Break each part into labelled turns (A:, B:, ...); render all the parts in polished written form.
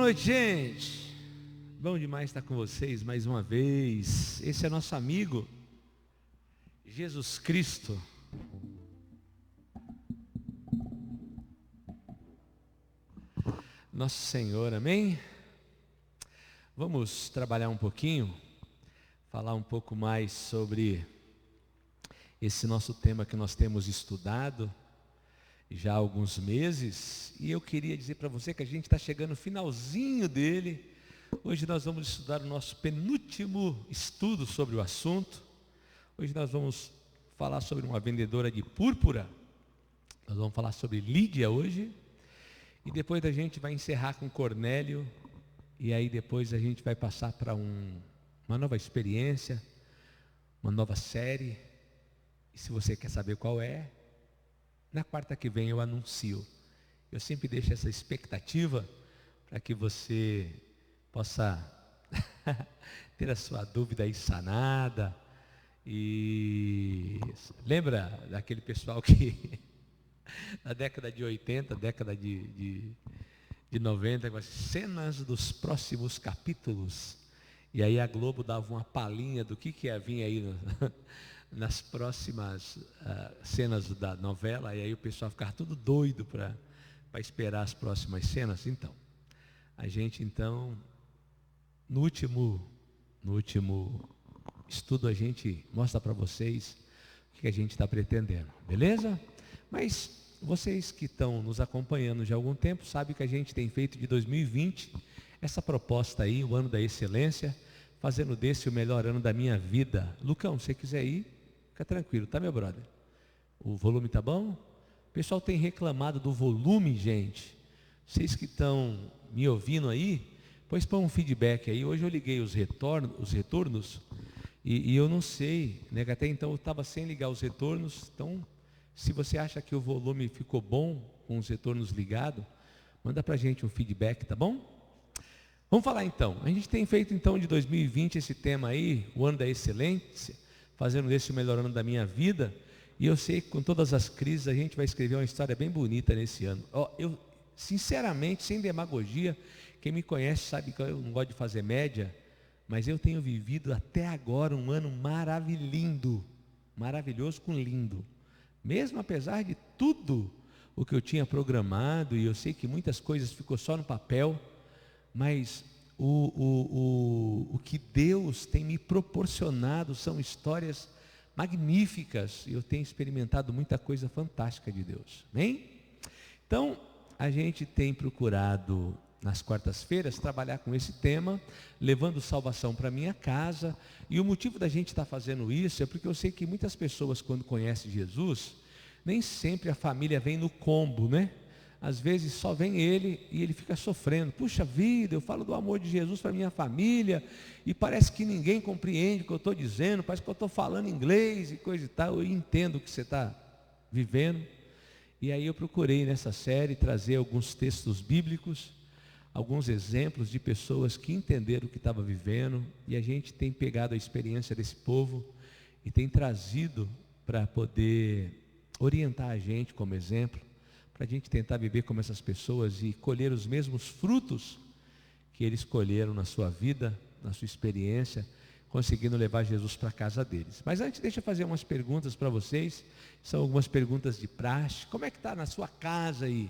A: noite, gente. Bom demais estar com vocês mais uma vez. Esse é nosso amigo Jesus Cristo. Nosso Senhor, amém? Vamos trabalhar um pouquinho, falar um pouco mais sobre esse nosso tema que nós temos estudado já há alguns meses. E eu queria dizer para você que a gente está chegando no finalzinho dele. Hoje nós vamos estudar o nosso penúltimo estudo sobre o assunto. Hoje nós vamos falar sobre uma vendedora de púrpura. Nós vamos falar sobre Lídia hoje. E depois a gente vai encerrar com Cornélio. E aí depois a gente vai passar para uma nova experiência, uma nova série. E se você quer saber qual é, na quarta que vem eu anuncio. Eu sempre deixo essa expectativa para que você possa ter a sua dúvida aí sanada. E lembra daquele pessoal que na década de 80, década de 90, com as cenas dos próximos capítulos, e aí a Globo dava uma palhinha do que ia vir aí nas próximas cenas da novela, e aí o pessoal ficava tudo doido para esperar as próximas cenas. Então, a gente no último estudo a gente mostra para vocês o que a gente está pretendendo, beleza? Mas vocês que estão nos acompanhando já há algum tempo sabem que a gente tem feito de 2020 essa proposta aí, o ano da excelência, fazendo desse o melhor ano da minha vida. Lucão, se você quiser ir, fica tranquilo, tá, meu brother? O volume tá bom? O pessoal tem reclamado do volume, gente. Vocês que estão me ouvindo aí, pois põe um feedback aí. Hoje eu liguei os retornos e eu não sei, né? Até então eu estava sem ligar os retornos. Então, se você acha que o volume ficou bom com os retornos ligados, manda pra gente um feedback, tá bom? Vamos falar então. A gente tem feito então de 2020 esse tema aí, o ano da excelência, fazendo desse o melhor ano da minha vida. E eu sei que com todas as crises a gente vai escrever uma história bem bonita nesse ano. Eu, sinceramente, sem demagogia, quem me conhece sabe que eu não gosto de fazer média, mas eu tenho vivido até agora um ano maravilhoso com lindo. Mesmo apesar de tudo o que eu tinha programado, e eu sei que muitas coisas ficou só no papel, mas o que Deus tem me proporcionado são histórias magníficas. Eu tenho experimentado muita coisa fantástica de Deus, amém? Então, a gente tem procurado nas quartas-feiras trabalhar com esse tema, levando salvação para minha casa. E o motivo da gente estar fazendo isso é porque eu sei que muitas pessoas, quando conhecem Jesus, nem sempre a família vem no combo, né? Às vezes só vem ele e ele fica sofrendo. Puxa vida, eu falo do amor de Jesus para minha família e parece que ninguém compreende o que eu estou dizendo, parece que eu estou falando inglês e coisa e tal. Eu entendo o que você está vivendo. E aí eu procurei nessa série trazer alguns textos bíblicos, alguns exemplos de pessoas que entenderam o que estava vivendo, e a gente tem pegado a experiência desse povo e tem trazido para poder orientar a gente como exemplo, para a gente tentar viver como essas pessoas e colher os mesmos frutos que eles colheram na sua vida, na sua experiência, conseguindo levar Jesus para a casa deles. Mas antes, deixa eu fazer umas perguntas para vocês. São algumas perguntas de praxe. Como é que está na sua casa aí?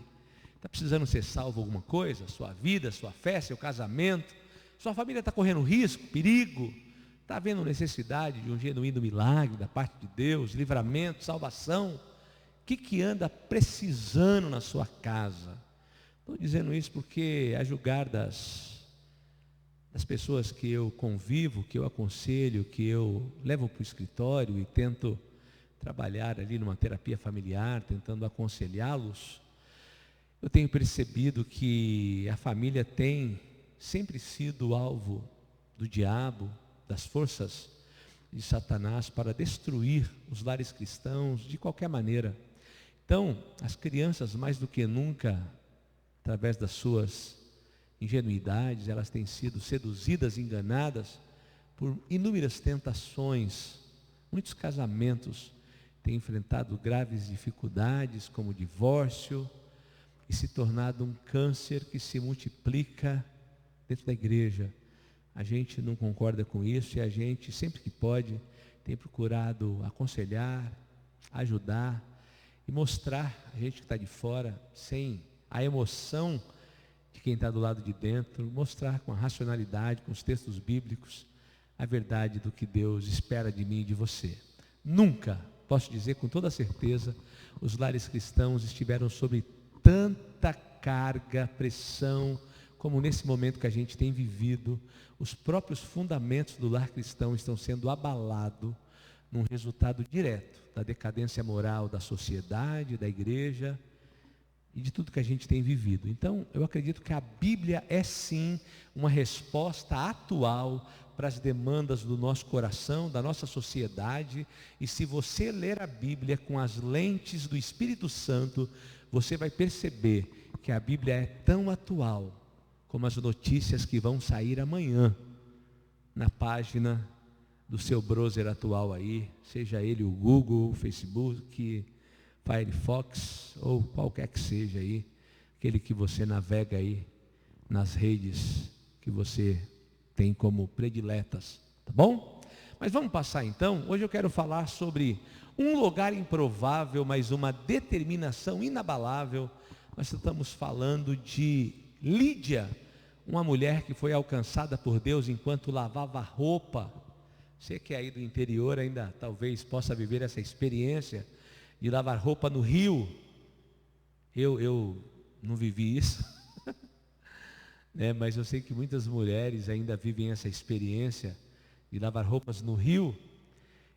A: Está precisando ser salvo alguma coisa? Sua vida, sua fé, seu casamento? Sua família está correndo risco, perigo? Está havendo necessidade de um genuíno milagre da parte de Deus, livramento, salvação? O que anda precisando na sua casa? Estou dizendo isso porque, a julgar das pessoas que eu convivo, que eu aconselho, que eu levo para o escritório e tento trabalhar ali numa terapia familiar, tentando aconselhá-los, eu tenho percebido que a família tem sempre sido alvo do diabo, das forças de Satanás para destruir os lares cristãos de qualquer maneira. Então, as crianças, mais do que nunca, através das suas ingenuidades, elas têm sido seduzidas, enganadas por inúmeras tentações. Muitos casamentos têm enfrentado graves dificuldades, como divórcio, e se tornado um câncer que se multiplica dentro da igreja, a gente não concorda com isso e a gente, sempre que pode, tem procurado aconselhar, ajudar e mostrar a gente que está de fora, sem a emoção de quem está do lado de dentro, mostrar com a racionalidade, com os textos bíblicos, a verdade do que Deus espera de mim e de você. Nunca, posso dizer com toda certeza, os lares cristãos estiveram sob tanta carga, pressão, como nesse momento que a gente tem vivido. Os próprios fundamentos do lar cristão estão sendo abalados num resultado direto da decadência moral da sociedade, da igreja e de tudo que a gente tem vivido. Então, eu acredito que a Bíblia é sim uma resposta atual para as demandas do nosso coração, da nossa sociedade, e se você ler a Bíblia com as lentes do Espírito Santo, você vai perceber que a Bíblia é tão atual como as notícias que vão sair amanhã na página do seu browser atual aí, seja ele o Google, o Facebook, Firefox ou qualquer que seja aí, aquele que você navega aí nas redes que você tem como prediletas, tá bom? Mas vamos passar então. Hoje eu quero falar sobre um lugar improvável, mas uma determinação inabalável. Nós estamos falando de Lídia, uma mulher que foi alcançada por Deus enquanto lavava roupa. Você que é aí do interior ainda talvez possa viver essa experiência de lavar roupa no rio. Eu não vivi isso, né? Mas eu sei que muitas mulheres ainda vivem essa experiência de lavar roupas no rio.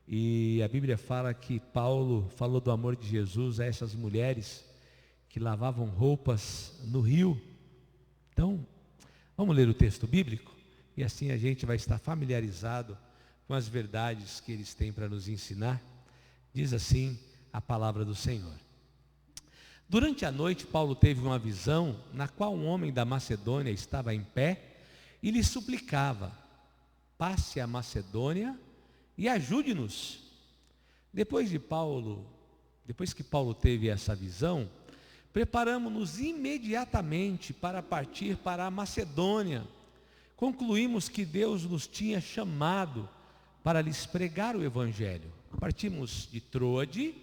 A: E a Bíblia fala que Paulo falou do amor de Jesus a essas mulheres que lavavam roupas no rio. Então, vamos ler o texto bíblico e assim a gente vai estar familiarizado com as verdades que eles têm para nos ensinar. Diz assim a palavra do Senhor. Durante a noite, Paulo teve uma visão na qual um homem da Macedônia estava em pé e lhe suplicava: passe a Macedônia e ajude-nos. Depois que Paulo teve essa visão, preparamos-nos imediatamente para partir para a Macedônia. Concluímos que Deus nos tinha chamado para lhes pregar o Evangelho. Partimos de Troade,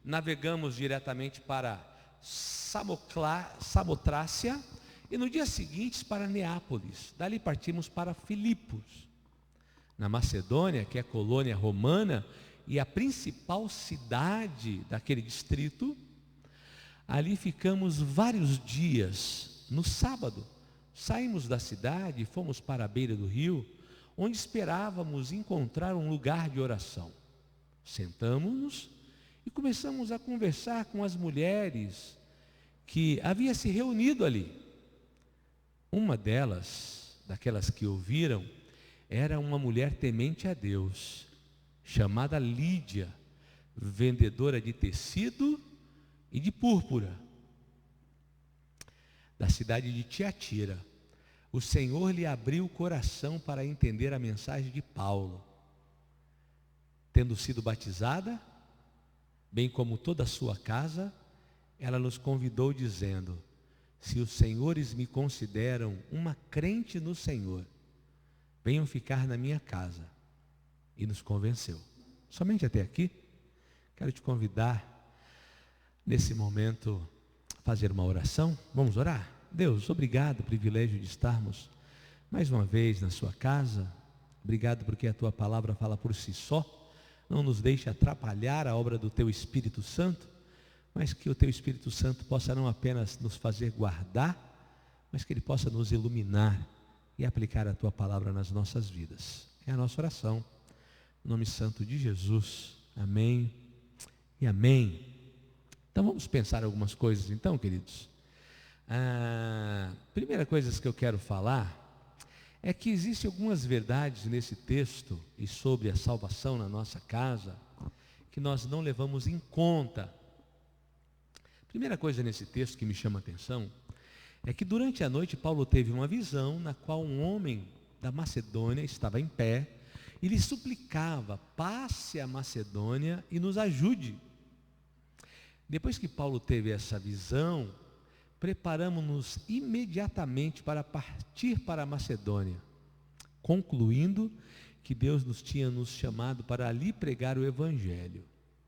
A: navegamos diretamente para Samotrácia e no dia seguinte para Neápolis. Dali partimos para Filipos. Na Macedônia, que é colônia romana e a principal cidade daquele distrito, ali ficamos vários dias. No sábado, saímos da cidade e fomos para a beira do rio, onde esperávamos encontrar um lugar de oração. Sentamos-nos e começamos a conversar com as mulheres que haviam se reunido ali. Uma delas, daquelas que ouviram, era uma mulher temente a Deus, chamada Lídia, vendedora de tecido e de púrpura, da cidade de Tiatira. O Senhor lhe abriu o coração para entender a mensagem de Paulo. Tendo sido batizada, bem como toda a sua casa, ela nos convidou dizendo: se os senhores me consideram uma crente no Senhor, venham ficar na minha casa. E nos convenceu. Somente até aqui, quero te convidar, nesse momento, a fazer uma oração. Vamos orar? Deus, obrigado pelo privilégio de estarmos mais uma vez na sua casa. Obrigado porque a tua palavra fala por si só. Não nos deixe atrapalhar a obra do teu Espírito Santo, mas que o teu Espírito Santo possa não apenas nos fazer guardar, mas que ele possa nos iluminar e aplicar a tua palavra nas nossas vidas. É a nossa oração, em nome santo de Jesus. Amém e amém. Então vamos pensar algumas coisas então, queridos. Primeira coisa que eu quero falar é que existem algumas verdades nesse texto e sobre a salvação na nossa casa que nós não levamos em conta. Primeira coisa nesse texto que me chama a atenção é que durante a noite Paulo teve uma visão na qual um homem da Macedônia estava em pé e lhe suplicava: passe a Macedônia e nos ajude. Depois que Paulo teve essa visão, preparamos-nos imediatamente para partir para a Macedônia, concluindo que Deus tinha nos chamado para ali pregar o Evangelho.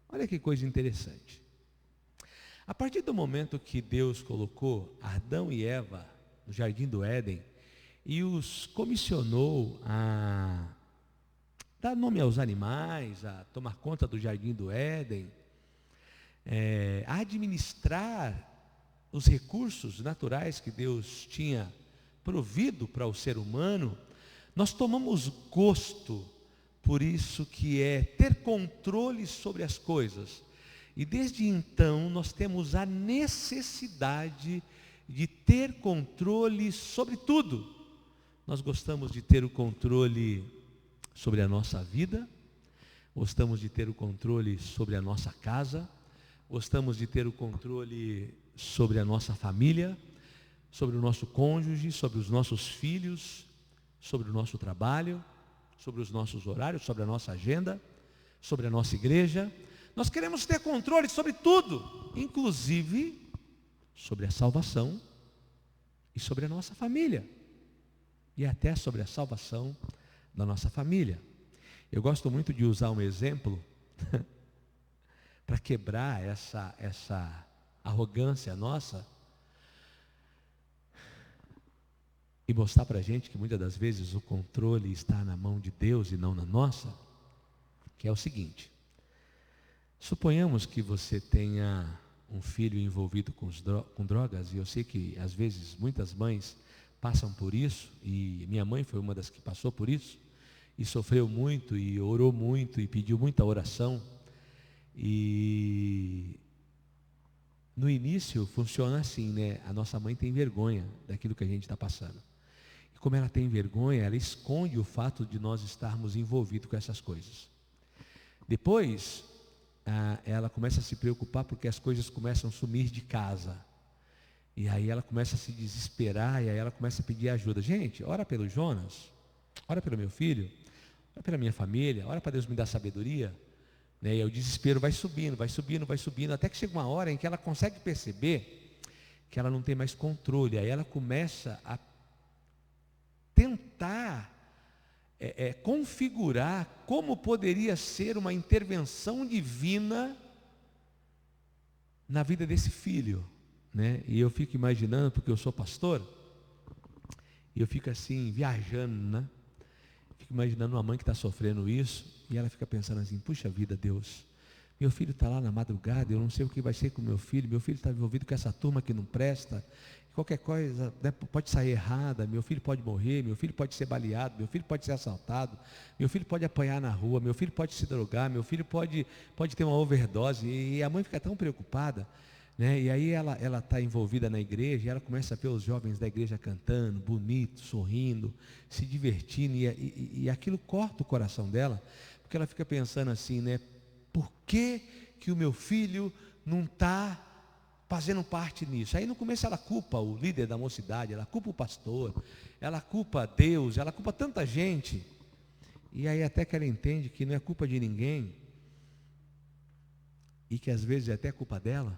A: Olha que coisa interessante. A partir do momento que Deus colocou Adão e Eva no jardim do Éden e os comissionou a dar nome aos animais, a tomar conta do jardim do Éden, a administrar os recursos naturais que Deus tinha provido para o ser humano, nós tomamos gosto por isso que é ter controle sobre as coisas. E desde então nós temos a necessidade de ter controle sobre tudo. Nós gostamos de ter o controle sobre a nossa vida, gostamos de ter o controle sobre a nossa casa, gostamos de ter o controle sobre a nossa família, sobre o nosso cônjuge, sobre os nossos filhos, sobre o nosso trabalho, sobre os nossos horários, sobre a nossa agenda, sobre a nossa igreja. Nós queremos ter controle sobre tudo, inclusive sobre a salvação e sobre a nossa família, e até sobre a salvação da nossa família. Eu gosto muito de usar um exemplo para quebrar essa arrogância nossa e mostrar para a gente que muitas das vezes o controle está na mão de Deus e não na nossa, que é o seguinte: suponhamos que você tenha um filho envolvido com drogas, e eu sei que às vezes muitas mães passam por isso, e minha mãe foi uma das que passou por isso, e sofreu muito, e orou muito, e pediu muita oração, e no início funciona assim, né? A nossa mãe tem vergonha daquilo que a gente está passando. E como ela tem vergonha, ela esconde o fato de nós estarmos envolvidos com essas coisas. Depois, ela começa a se preocupar porque as coisas começam a sumir de casa. E aí ela começa a se desesperar, e aí ela começa a pedir ajuda. Gente, ora pelo Jonas, ora pelo meu filho, ora pela minha família, ora para Deus me dar sabedoria. E o desespero vai subindo, vai subindo, vai subindo, até que chega uma hora em que ela consegue perceber que ela não tem mais controle. Aí ela começa a tentar configurar como poderia ser uma intervenção divina na vida desse filho, né? E eu fico imaginando, porque eu sou pastor, e eu fico assim, viajando, né? Fico imaginando uma mãe que está sofrendo isso, e ela fica pensando assim: puxa vida, Deus, meu filho está lá na madrugada, eu não sei o que vai ser com meu filho está envolvido com essa turma que não presta, qualquer coisa, né, pode sair errada, meu filho pode morrer, meu filho pode ser baleado, meu filho pode ser assaltado, meu filho pode apanhar na rua, meu filho pode se drogar, meu filho pode ter uma overdose, e a mãe fica tão preocupada, né? E aí ela está envolvida na igreja, e ela começa a ver os jovens da igreja cantando, bonito, sorrindo, se divertindo, e aquilo corta o coração dela, porque ela fica pensando assim, né? Por que o meu filho não está fazendo parte nisso? Aí no começo ela culpa o líder da mocidade, ela culpa o pastor, ela culpa Deus, ela culpa tanta gente, e aí até que ela entende que não é culpa de ninguém, e que às vezes é até culpa dela.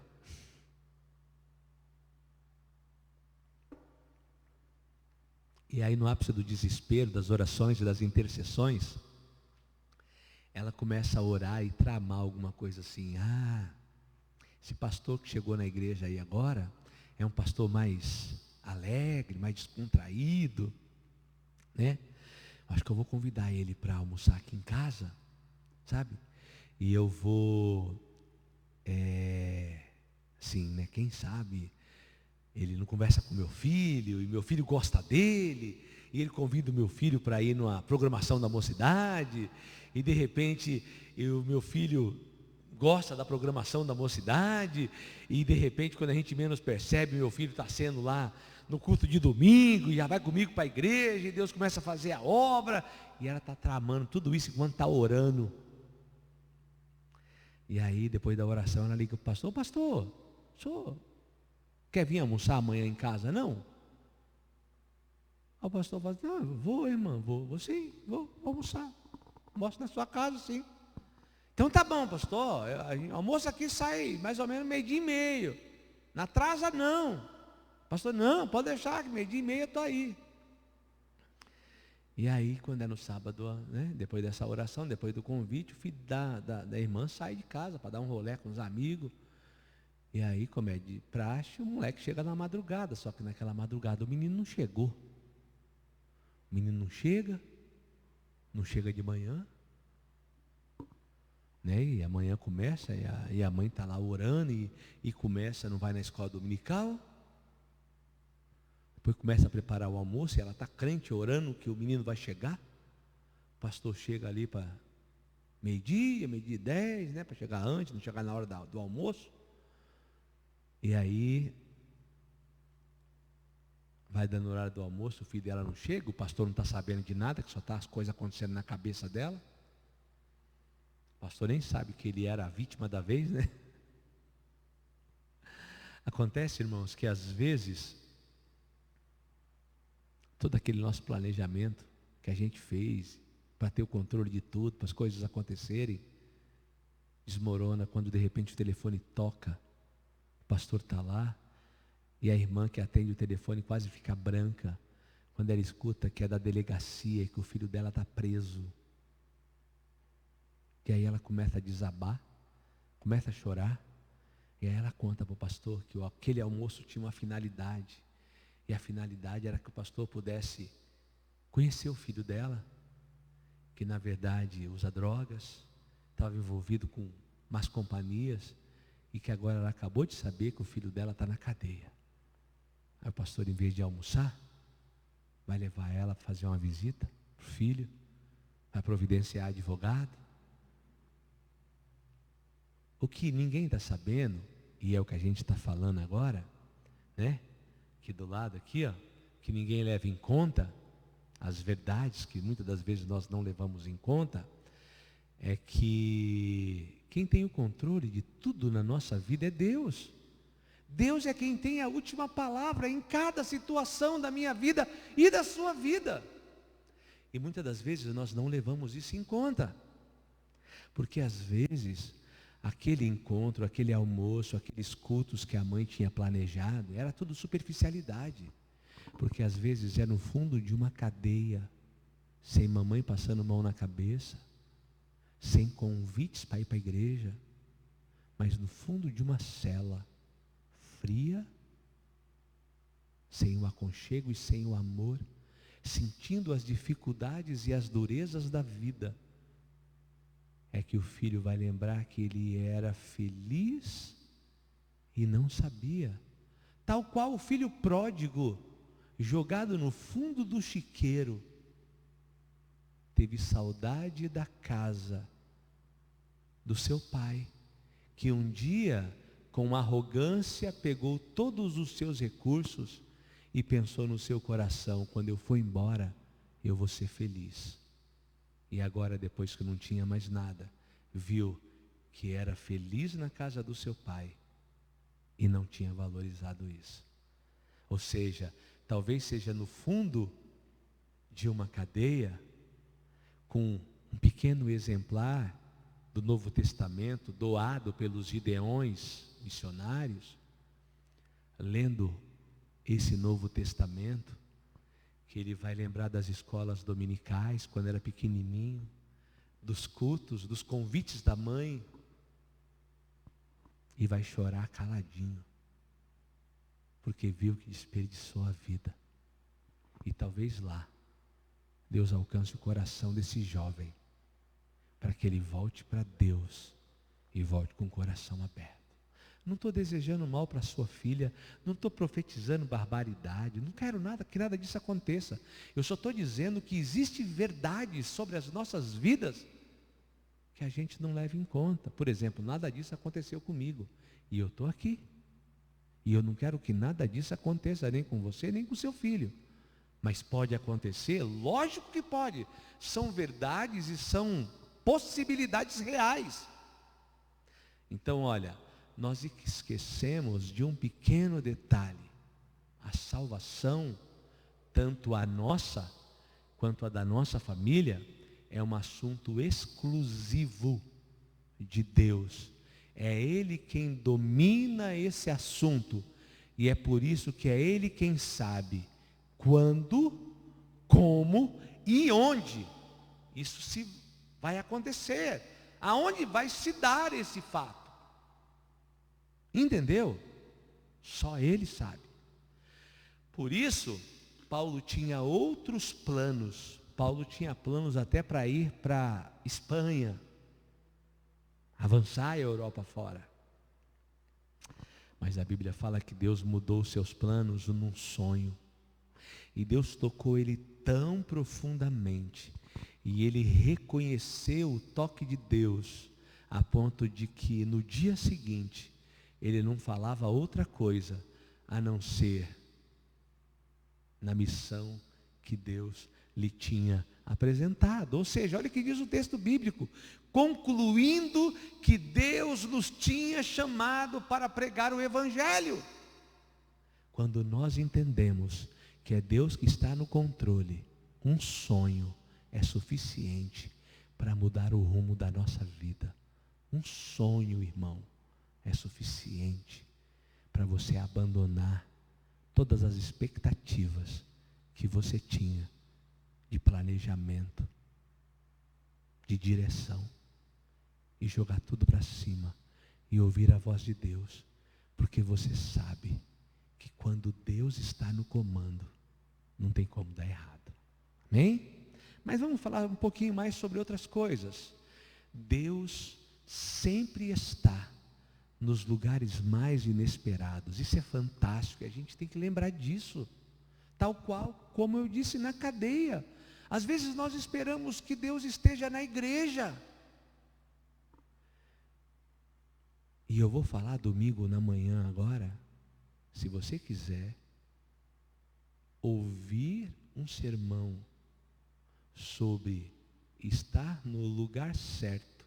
A: E aí no ápice do desespero, das orações e das intercessões, ela começa a orar e tramar alguma coisa assim: esse pastor que chegou na igreja aí agora é um pastor mais alegre, mais descontraído, né? Acho que eu vou convidar ele para almoçar aqui em casa, sabe? E eu vou, assim, né? Quem sabe ele não conversa com meu filho, e meu filho gosta dele, e ele convida o meu filho para ir numa programação da mocidade, e de repente o meu filho gosta da programação da mocidade, e de repente, quando a gente menos percebe, meu filho está sendo lá no culto de domingo, e já vai comigo para a igreja, e Deus começa a fazer a obra, e ela está tramando tudo isso enquanto está orando. E aí, depois da oração, ela liga para o pastor, senhor quer vir almoçar amanhã em casa, não? Aí o pastor fala: vou, irmã, vou sim, vou almoçar. Almoço na sua casa, sim. Então tá bom, pastor, almoço aqui sai mais ou menos 12:30. Não atrasa não. Pastor, não, pode deixar, que 12:30 eu estou aí. E aí, quando é no sábado, né, depois dessa oração, depois do convite, o filho da irmã sai de casa para dar um rolê com os amigos. E aí, como é de praxe, o moleque chega na madrugada, só que naquela madrugada o menino não chegou. O menino não chega de manhã, né? E amanhã começa, e a mãe está lá orando, e começa, não vai na escola dominical. Depois começa a preparar o almoço, e ela está crente, orando que o menino vai chegar. O pastor chega ali para 12:10, né? Para chegar antes, não chegar na hora do almoço. E aí, vai dando o horário do almoço, o filho dela não chega, o pastor não está sabendo de nada, que só está as coisas acontecendo na cabeça dela. O pastor nem sabe que ele era a vítima da vez, né? Acontece, irmãos, que às vezes, todo aquele nosso planejamento que a gente fez, para ter o controle de tudo, para as coisas acontecerem, desmorona quando de repente o telefone toca, o pastor está lá, e a irmã que atende o telefone quase fica branca, quando ela escuta que é da delegacia e que o filho dela está preso. E aí ela começa a desabar, começa a chorar, e aí ela conta para o pastor que aquele almoço tinha uma finalidade, e a finalidade era que o pastor pudesse conhecer o filho dela, que na verdade usa drogas, estava envolvido com más companhias, e que agora ela acabou de saber que o filho dela está na cadeia. Aí o pastor, em vez de almoçar, vai levar ela para fazer uma visita para o filho, vai providenciar advogado. O que ninguém está sabendo, e é o que a gente está falando agora, né? Que do lado aqui, ó, que ninguém leva em conta, as verdades que muitas das vezes nós não levamos em conta, é que quem tem o controle de tudo na nossa vida é Deus. Deus é quem tem a última palavra em cada situação da minha vida e da sua vida. E muitas das vezes nós não levamos isso em conta, porque às vezes aquele encontro, aquele almoço, aqueles cultos que a mãe tinha planejado, era tudo superficialidade, porque às vezes é no fundo de uma cadeia, sem mamãe passando mão na cabeça, sem convites para ir para a igreja, mas no fundo de uma cela fria, sem o aconchego e sem o amor, sentindo as dificuldades e as durezas da vida, é que o filho vai lembrar que ele era feliz e não sabia. Tal qual o filho pródigo, jogado no fundo do chiqueiro, teve saudade da casa do seu pai, que um dia, com arrogância, pegou todos os seus recursos e pensou no seu coração: quando eu for embora, eu vou ser feliz. E agora, depois que não tinha mais nada, viu que era feliz na casa do seu pai e não tinha valorizado isso. Ou seja, talvez seja no fundo de uma cadeia, com um pequeno exemplar do Novo Testamento, doado pelos Gideões missionários, lendo esse Novo Testamento, que ele vai lembrar das escolas dominicais, quando era pequenininho, dos cultos, dos convites da mãe, e vai chorar caladinho, porque viu que desperdiçou a vida. E talvez lá, Deus alcance o coração desse jovem, para que ele volte para Deus, e volte com o coração aberto. Não estou desejando mal para sua filha, não estou profetizando barbaridade, não quero nada, que nada disso aconteça. Eu só estou dizendo que existe verdades sobre as nossas vidas que a gente não leva em conta. Por exemplo, nada disso aconteceu comigo, e eu estou aqui, e eu não quero que nada disso aconteça nem com você, nem com seu filho. Mas pode acontecer? Lógico que pode. São verdades e são possibilidades reais. Então, olha, nós esquecemos de um pequeno detalhe: a salvação, tanto a nossa quanto a da nossa família, é um assunto exclusivo de Deus. É Ele quem domina esse assunto, E é por isso que é Ele quem sabe quando, como e onde isso se vai acontecer, aonde vai se dar esse fato. Entendeu? Só Ele sabe. Por isso, Paulo tinha outros planos. Paulo tinha planos até para ir para Espanha, avançar a Europa fora. Mas a Bíblia fala que Deus mudou os seus planos num sonho. E Deus tocou ele tão profundamente. E ele reconheceu o toque de Deus, a ponto de que no dia seguinte, ele não falava outra coisa, a não ser na missão que Deus lhe tinha apresentado. Ou seja, olha o que diz o texto bíblico: concluindo que Deus nos tinha chamado para pregar o Evangelho. Quando nós entendemos que é Deus que está no controle, um sonho é suficiente para mudar o rumo da nossa vida. Um sonho, irmão, é suficiente para você abandonar todas as expectativas que você tinha de planejamento, de direção, e jogar tudo para cima e ouvir a voz de Deus, porque você sabe que quando Deus está no comando, não tem como dar errado. Amém? Mas vamos falar um pouquinho mais sobre outras coisas. Deus sempre está nos lugares mais inesperados. Isso é fantástico, a gente tem que lembrar disso. Tal qual, como eu disse, na cadeia. Às vezes nós esperamos que Deus esteja na igreja. E eu vou falar domingo na manhã agora. Se você quiser ouvir um sermão sobre estar no lugar certo,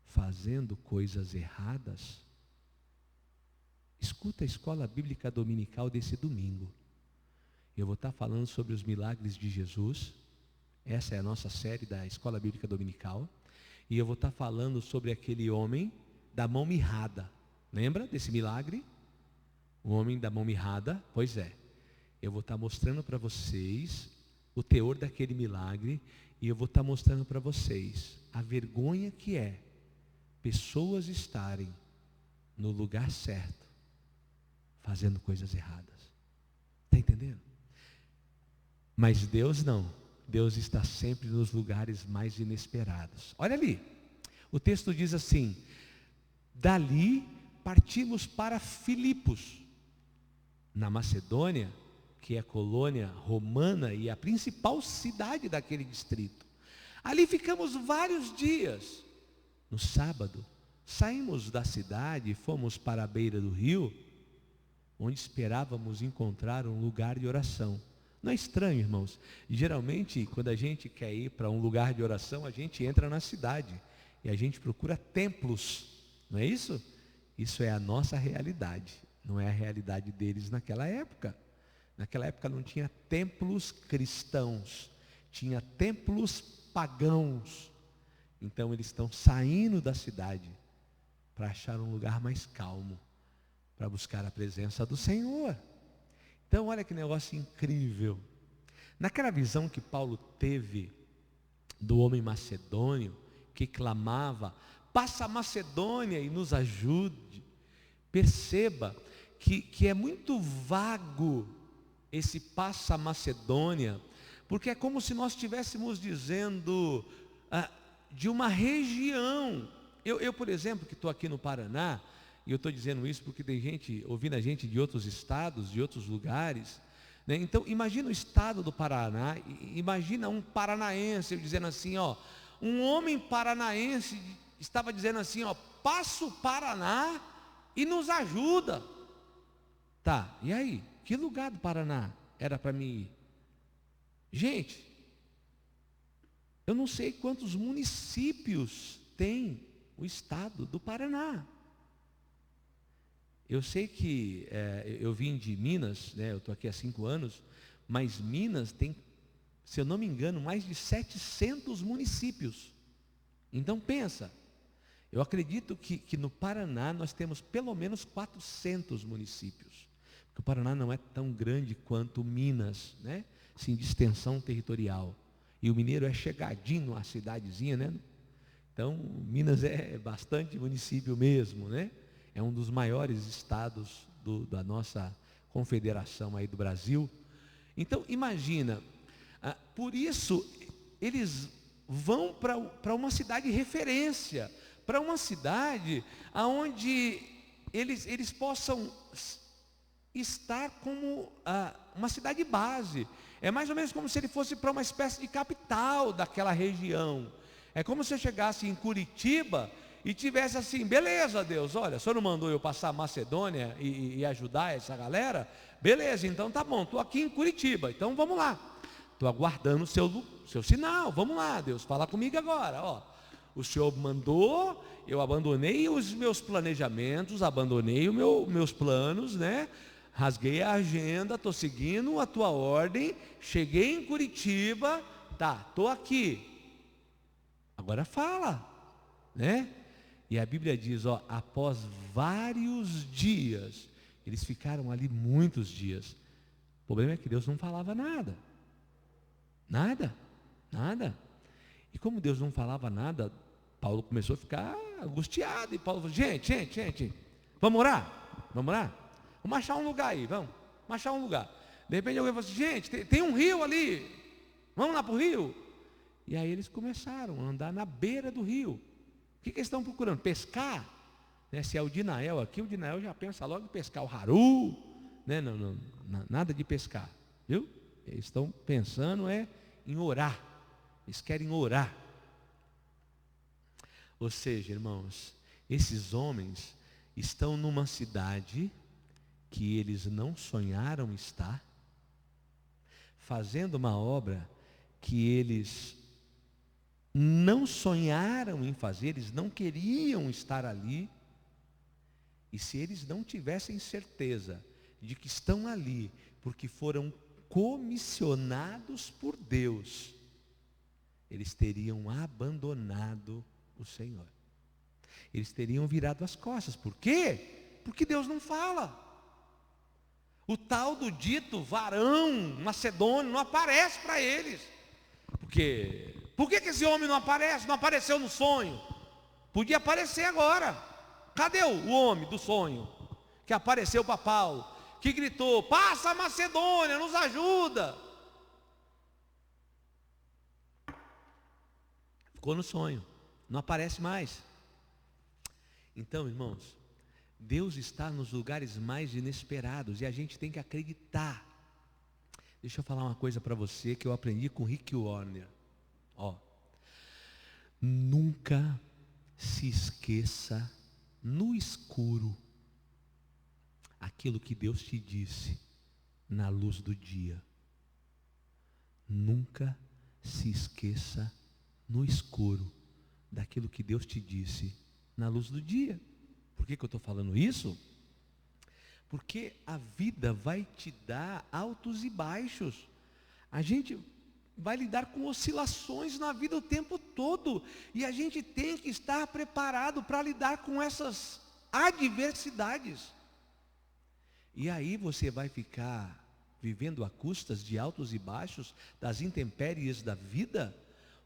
A: fazendo coisas erradas, escuta a escola bíblica dominical desse domingo. Eu vou estar falando sobre os milagres de Jesus. Essa é a nossa série da escola bíblica dominical. E eu vou estar falando sobre aquele homem da mão mirrada. Lembra desse milagre? O homem da mão mirrada? Pois é. Eu vou estar mostrando para vocês o teor daquele milagre. E eu vou estar mostrando para vocês a vergonha que é pessoas estarem no lugar certo, fazendo coisas erradas. Está entendendo? Mas Deus não. Deus está sempre nos lugares mais inesperados. Olha ali. O texto diz assim: dali partimos para Filipos, na Macedônia, que é a colônia romana e a principal cidade daquele distrito. Ali ficamos vários dias. No sábado, saímos da cidade e fomos para a beira do rio, onde esperávamos encontrar um lugar de oração. Não é estranho, irmãos? Geralmente, quando a gente quer ir para um lugar de oração, a gente entra na cidade e a gente procura templos, não é isso? Isso é a nossa realidade, não é a realidade deles naquela época. Naquela época não tinha templos cristãos, tinha templos pagãos. Então eles estão saindo da cidade para achar um lugar mais calmo, para buscar a presença do Senhor. Então olha que negócio incrível. Naquela visão que Paulo teve do homem macedônio, que clamava: passa a Macedônia e nos ajude. Perceba que é muito vago esse passa a Macedônia, porque é como se nós estivéssemos dizendo de uma região. Eu, por exemplo, que estou aqui no Paraná, e eu estou dizendo isso porque tem gente ouvindo a gente de outros estados, de outros lugares, né? Então imagina o estado do Paraná, imagina um paranaense dizendo assim, ó, um homem paranaense estava dizendo assim, ó, passa o Paraná e nos ajuda. Tá, e aí? Que lugar do Paraná era para mim ir? Gente, eu não sei quantos municípios tem o estado do Paraná. Eu sei que eu vim de Minas, né, eu estou aqui há 5 anos, mas Minas tem, se eu não me engano, mais de 700 municípios. Então pensa, eu acredito que no Paraná nós temos pelo menos 400 municípios. O Paraná não é tão grande quanto Minas, né? Sim, de extensão territorial. E o mineiro é chegadinho numa cidadezinha, né? Então, Minas é bastante município mesmo, né? É um dos maiores estados da nossa confederação aí do Brasil. Então, imagina, por isso, eles vão para uma cidade referência, para uma cidade onde eles possam estar como uma cidade base. É mais ou menos como se ele fosse para uma espécie de capital daquela região. É como se eu chegasse em Curitiba e tivesse assim: beleza, Deus, olha, o Senhor não mandou eu passar a Macedônia e ajudar essa galera? Beleza, então tá bom, estou aqui em Curitiba, então vamos lá. Estou aguardando o seu sinal, vamos lá, Deus, fala comigo agora, ó. O Senhor mandou, eu abandonei os meus planejamentos, abandonei os meus planos, né? Rasguei a agenda, estou seguindo a tua ordem, cheguei em Curitiba, tá, estou aqui. Agora fala, né? E a Bíblia diz, ó, após vários dias, eles ficaram ali muitos dias. O problema é que Deus não falava nada. Nada. E como Deus não falava nada, Paulo começou a ficar angustiado. E Paulo falou: gente, vamos orar? Vamos achar um lugar aí, vamos achar um lugar. De repente alguém falou assim: gente, tem um rio ali, vamos lá para o rio? E aí eles começaram a andar na beira do rio. O que eles estão procurando? Pescar? Né? Se é o Dinael aqui, o Dinael já pensa logo em pescar o haru, né? Não, nada de pescar, viu? Eles estão pensando em orar. Eles querem orar. Ou seja, irmãos, esses homens estão numa cidade que eles não sonharam estar, fazendo uma obra que eles não sonharam em fazer, eles não queriam estar ali. E se eles não tivessem certeza de que estão ali porque foram comissionados por Deus, eles teriam abandonado o Senhor. Eles teriam virado as costas. Por quê? Porque Deus não fala. O tal do dito varão macedônio não aparece para eles. Por que esse homem não aparece? Não apareceu no sonho? Podia aparecer agora. Cadê o homem do sonho? Que apareceu para Paulo, que gritou: passa a Macedônia, nos ajuda. Ficou no sonho, não aparece mais. Então, irmãos, Deus está nos lugares mais inesperados e a gente tem que acreditar. Deixa eu falar uma coisa para você que eu aprendi com Rick Warner. Nunca se esqueça no escuro aquilo que Deus te disse na luz do dia. Nunca se esqueça no escuro daquilo que Deus te disse na luz do dia. Por que eu estou falando isso? Porque a vida vai te dar altos e baixos. A gente vai lidar com oscilações na vida o tempo todo. E a gente tem que estar preparado para lidar com essas adversidades. E aí você vai ficar vivendo a custas de altos e baixos, das intempéries da vida?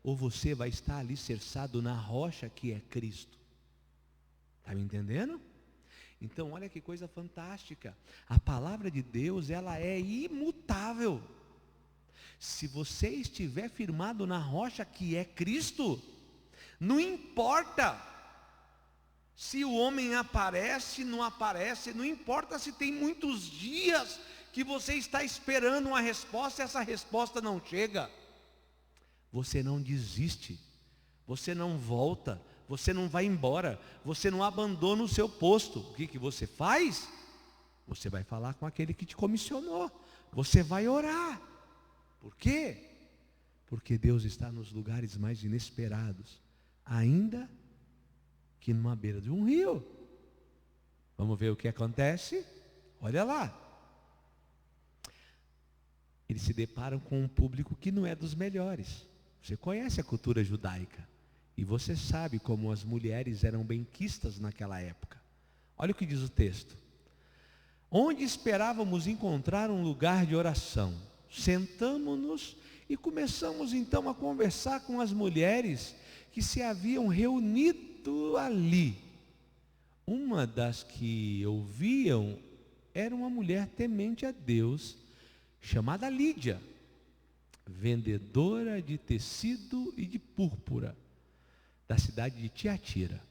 A: Ou você vai estar alicerçado na rocha que é Cristo? Está me entendendo? Então olha que coisa fantástica. A palavra de Deus, ela é imutável. Se você estiver firmado na rocha que é Cristo, não importa se o homem aparece, não aparece, não importa se tem muitos dias que você está esperando uma resposta e essa resposta não chega. Você não desiste, você não volta, você não vai embora, você não abandona o seu posto. O que você faz? Você vai falar com aquele que te comissionou, você vai orar. Por quê? Porque Deus está nos lugares mais inesperados, ainda que numa beira de um rio. Vamos ver o que acontece? Olha lá. Eles se deparam com um público que não é dos melhores. Você conhece a cultura judaica e você sabe como as mulheres eram benquistas naquela época. Olha o que diz o texto. onde esperávamos encontrar um lugar de oração. Sentamo-nos e começamos então a conversar com as mulheres que se haviam reunido ali. Uma das que ouviam era uma mulher temente a Deus, chamada Lídia, vendedora de tecido e de púrpura, da cidade de Tiatira.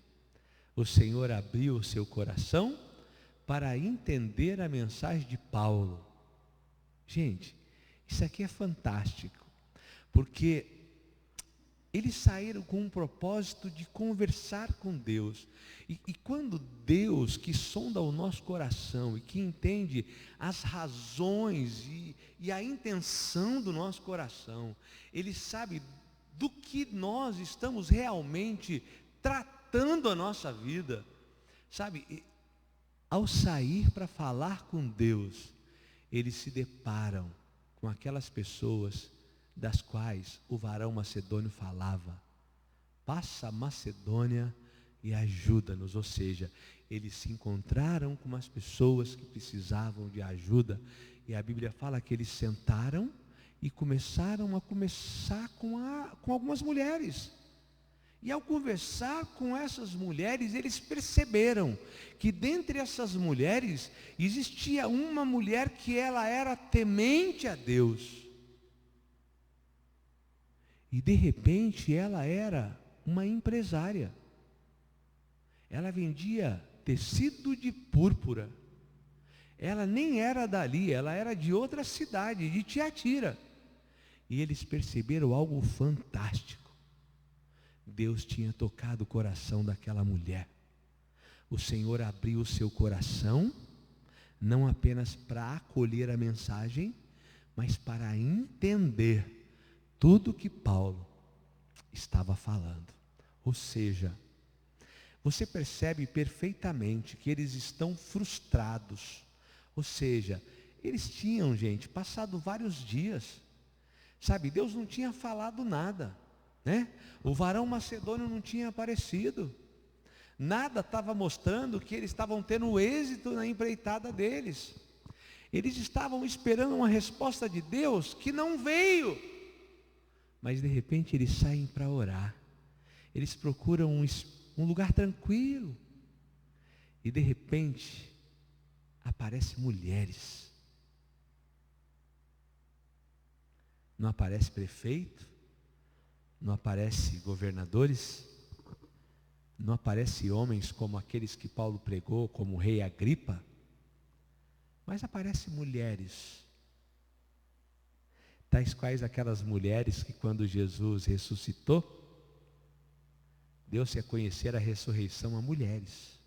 A: O Senhor abriu o seu coração para entender a mensagem de Paulo. Gente, isso aqui é fantástico, porque eles saíram com um propósito de conversar com Deus. E quando Deus, que sonda o nosso coração e que entende as razões e a intenção do nosso coração, Ele sabe do que nós estamos realmente tratando a nossa vida. Sabe, ao sair para falar com Deus, eles se deparam com aquelas pessoas das quais o varão macedônio falava: passa a Macedônia e ajuda-nos. Ou seja, eles se encontraram com umas pessoas que precisavam de ajuda, e a Bíblia fala que eles sentaram e começaram a conversar com algumas mulheres. E ao conversar com essas mulheres, eles perceberam que dentre essas mulheres existia uma mulher que ela era temente a Deus. E de repente ela era uma empresária. Ela vendia tecido de púrpura. Ela nem era dali, ela era de outra cidade, de Tiatira. E eles perceberam algo fantástico. Deus tinha tocado o coração daquela mulher. O Senhor abriu o seu coração, não apenas para acolher a mensagem, mas para entender tudo que Paulo estava falando. Ou seja, você percebe perfeitamente que eles estão frustrados. Ou seja, eles tinham, gente, passado vários dias. Sabe, Deus não tinha falado nada, né? O varão macedônio não tinha aparecido. Nada estava mostrando que eles estavam tendo êxito na empreitada deles. Eles estavam esperando uma resposta de Deus que não veio. Mas de repente eles saem para orar. Eles procuram um lugar tranquilo. E de repente aparecem mulheres. Não aparece prefeito, não aparece governadores, não aparece homens como aqueles que Paulo pregou, como o rei Agripa, mas aparecem mulheres, tais quais aquelas mulheres que quando Jesus ressuscitou, deu-se a conhecer a ressurreição a mulheres.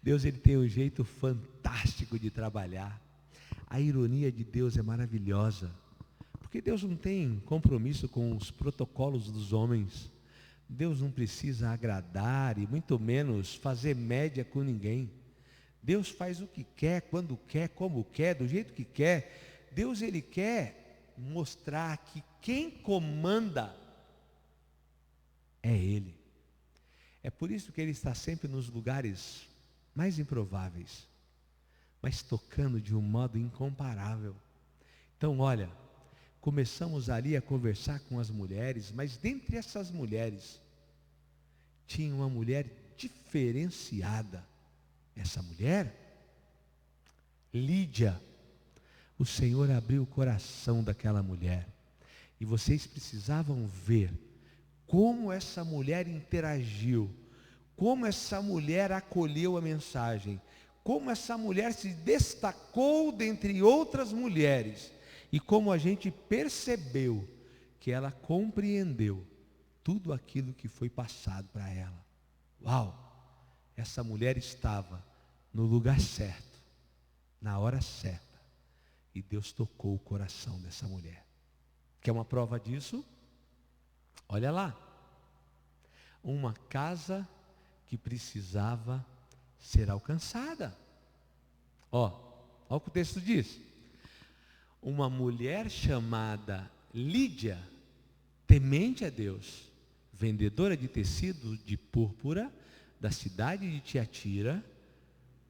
A: Deus, ele tem um jeito fantástico de trabalhar. A ironia de Deus é maravilhosa, porque Deus não tem compromisso com os protocolos dos homens. Deus não precisa agradar e muito menos fazer média com ninguém. Deus faz o que quer, quando quer, como quer, do jeito que quer. Deus, ele quer mostrar que quem comanda é Ele. É por isso que Ele está sempre nos lugares mais improváveis, mas tocando de um modo incomparável. Então, olha, começamos ali a conversar com as mulheres, mas dentre essas mulheres, tinha uma mulher diferenciada. Essa mulher, Lídia, o Senhor abriu o coração daquela mulher, e vocês precisavam ver como essa mulher interagiu, como essa mulher acolheu a mensagem, como essa mulher se destacou dentre outras mulheres, e como a gente percebeu que ela compreendeu tudo aquilo que foi passado para ela. Uau! Essa mulher estava no lugar certo, na hora certa, e Deus tocou o coração dessa mulher. Quer uma prova disso? Olha lá, uma casa que precisava ser alcançada. Olha o que o texto diz. Uma mulher chamada Lídia, temente a Deus, vendedora de tecido de púrpura, da cidade de Tiatira,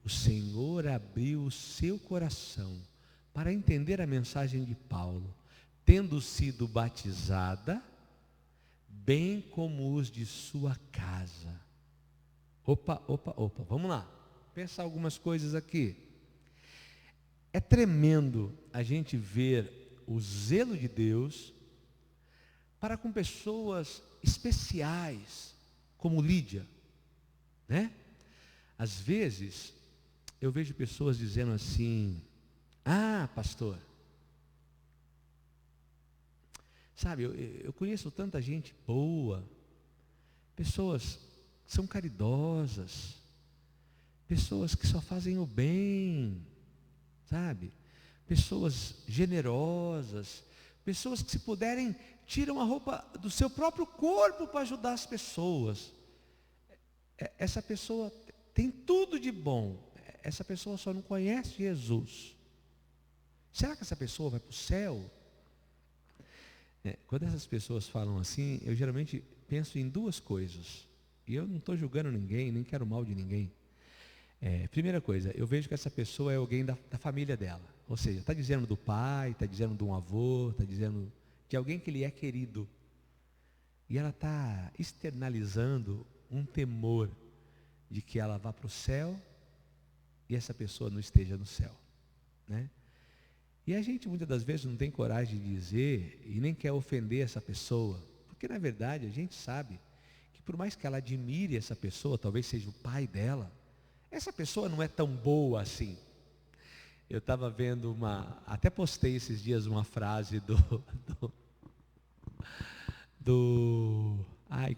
A: o Senhor abriu o seu coração para entender a mensagem de Paulo, tendo sido batizada, bem como os de sua casa. Opa, vamos lá, pensar algumas coisas aqui. É tremendo a gente ver o zelo de Deus para com pessoas especiais, como Lídia, né? Às vezes, eu vejo pessoas dizendo assim: ah, pastor, sabe, eu conheço tanta gente boa, pessoas que são caridosas, pessoas que só fazem o bem, sabe? Pessoas generosas, pessoas que, se puderem, tiram a roupa do seu próprio corpo para ajudar as pessoas. Essa pessoa tem tudo de bom, essa pessoa só não conhece Jesus. Será que essa pessoa vai para o céu? Quando essas pessoas falam assim, eu geralmente penso em duas coisas. E eu não estou julgando ninguém, nem quero mal de ninguém. Primeira coisa, eu vejo que essa pessoa é alguém da família dela. Ou seja, está dizendo do pai, está dizendo de um avô, está dizendo de alguém que lhe é querido. E ela está externalizando um temor de que ela vá para o céu e essa pessoa não esteja no céu, né? E a gente muitas das vezes não tem coragem de dizer e nem quer ofender essa pessoa, porque na verdade a gente sabe que por mais que ela admire essa pessoa, talvez seja o pai dela, essa pessoa não é tão boa assim. Eu estava vendo até postei esses dias uma frase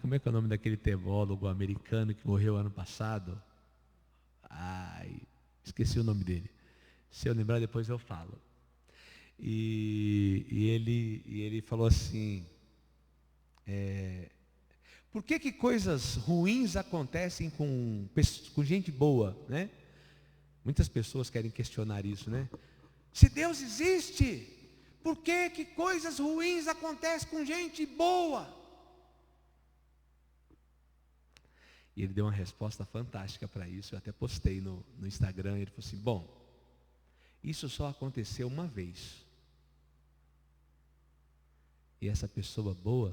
A: como é que é o nome daquele teólogo americano que morreu ano passado? Esqueci o nome dele. Se eu lembrar depois eu falo. E ele falou assim: por que coisas ruins acontecem com gente boa, né? Muitas pessoas querem questionar isso, né? Se Deus existe, por que coisas ruins acontecem com gente boa? E ele deu uma resposta fantástica para isso. Eu até postei no Instagram. Ele falou assim: bom, isso só aconteceu uma vez. E essa pessoa boa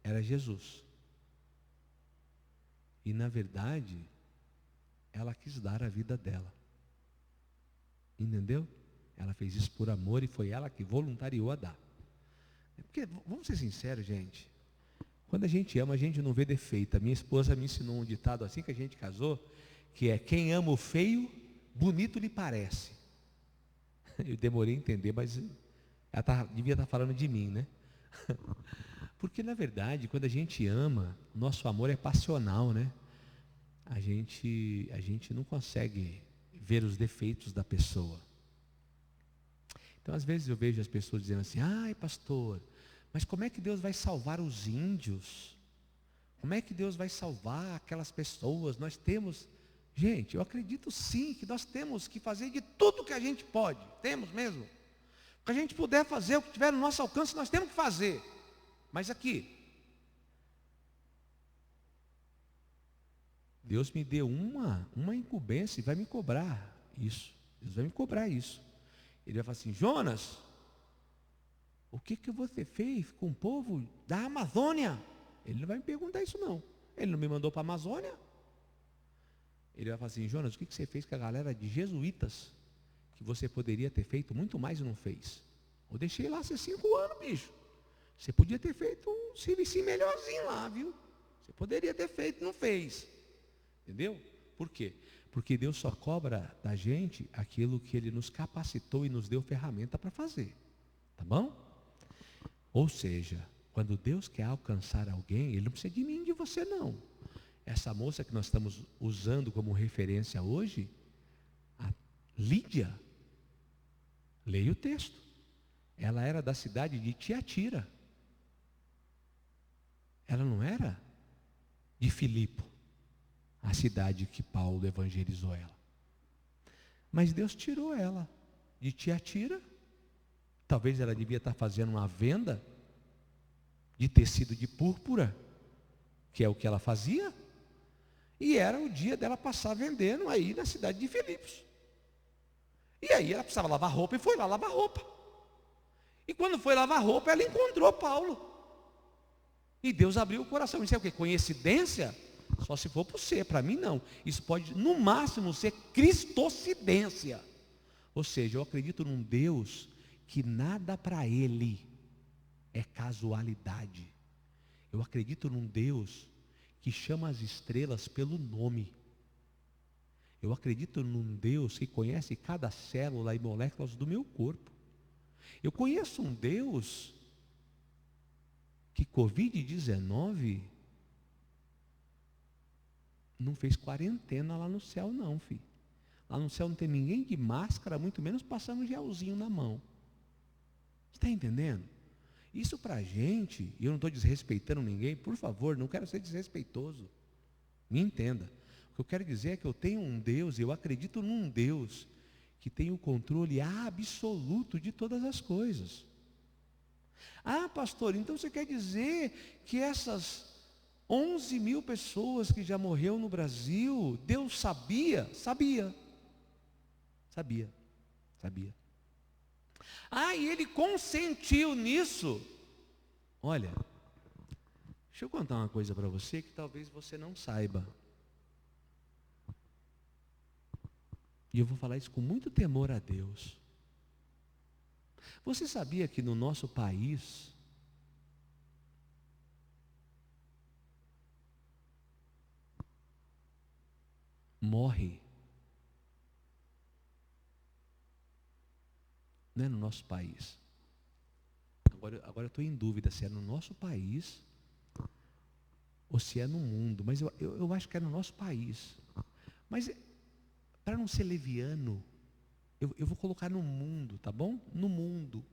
A: era Jesus. E na verdade, ela quis dar a vida dela. Entendeu? Ela fez isso por amor e foi ela que voluntariou a dar. Porque, vamos ser sinceros, gente. Quando a gente ama, a gente não vê defeito. A minha esposa me ensinou um ditado assim que a gente casou, que é: quem ama o feio, bonito lhe parece. Eu demorei a entender, mas ela devia estar falando de mim, né? Porque na verdade, quando a gente ama, nosso amor é passional, né? A gente não consegue ver os defeitos da pessoa. Então, às vezes eu vejo as pessoas dizendo assim: ai, pastor, mas como é que Deus vai salvar os índios? Como é que Deus vai salvar aquelas pessoas? Nós temos... Gente, eu acredito sim que nós temos que fazer de tudo que a gente pode. Temos mesmo. O que a gente puder fazer, o que tiver no nosso alcance, nós temos que fazer. Mas aqui, Deus me deu uma incumbência e vai me cobrar isso. Deus vai me cobrar isso. Ele vai falar assim: Jonas, o que você fez com o povo da Amazônia? Ele não vai me perguntar isso não. Ele não me mandou para a Amazônia. Ele vai falar assim: Jonas, o que você fez com a galera de jesuítas? Que você poderia ter feito muito mais e não fez. Eu deixei lá 5 anos, bicho. Você podia ter feito um serviço melhorzinho lá, viu? Você poderia ter feito, não fez. Entendeu? Por quê? Porque Deus só cobra da gente aquilo que Ele nos capacitou e nos deu ferramenta para fazer. Tá bom? Ou seja, quando Deus quer alcançar alguém, Ele não precisa de mim e de você não. Essa moça que nós estamos usando como referência hoje, a Lídia, leia o texto. Ela era da cidade de Tiatira. Ela não era de Filipe, a cidade que Paulo evangelizou ela. Mas Deus tirou ela de Tiatira. Talvez ela devia estar fazendo uma venda de tecido de púrpura, que é o que ela fazia. E era o dia dela passar vendendo aí na cidade de Filipos. E aí ela precisava lavar roupa e foi lá lavar roupa. E quando foi lavar roupa, ela encontrou Paulo. E Deus abriu o coração. Isso é o quê? Coincidência? Só se for por ser, para mim não. Isso pode, no máximo, ser cristocidência. Ou seja, eu acredito num Deus que nada para Ele é casualidade. Eu acredito num Deus que chama as estrelas pelo nome. Eu acredito num Deus que conhece cada célula e moléculas do meu corpo. Eu conheço um Deus que Covid-19 não fez quarentena lá no céu não, filho. Lá no céu não tem ninguém de máscara, muito menos passando um gelzinho na mão. Você está entendendo? Isso para a gente, e eu não estou desrespeitando ninguém, por favor, não quero ser desrespeitoso. Me entenda. O que eu quero dizer é que eu tenho um Deus, eu acredito num Deus que tem o controle absoluto de todas as coisas. Ah, pastor, então você quer dizer que essas 11 mil pessoas que já morreu no Brasil, Deus sabia? Sabia. Ah, e Ele consentiu nisso? Olha, deixa eu contar uma coisa para você que talvez você não saiba. E eu vou falar isso com muito temor a Deus. Você sabia que no nosso país, morre, não é no nosso país. Agora eu estou em dúvida se é no nosso país ou se é no mundo, mas eu acho que é no nosso país. Mas para não ser leviano, eu vou colocar no mundo, tá bom? No mundo.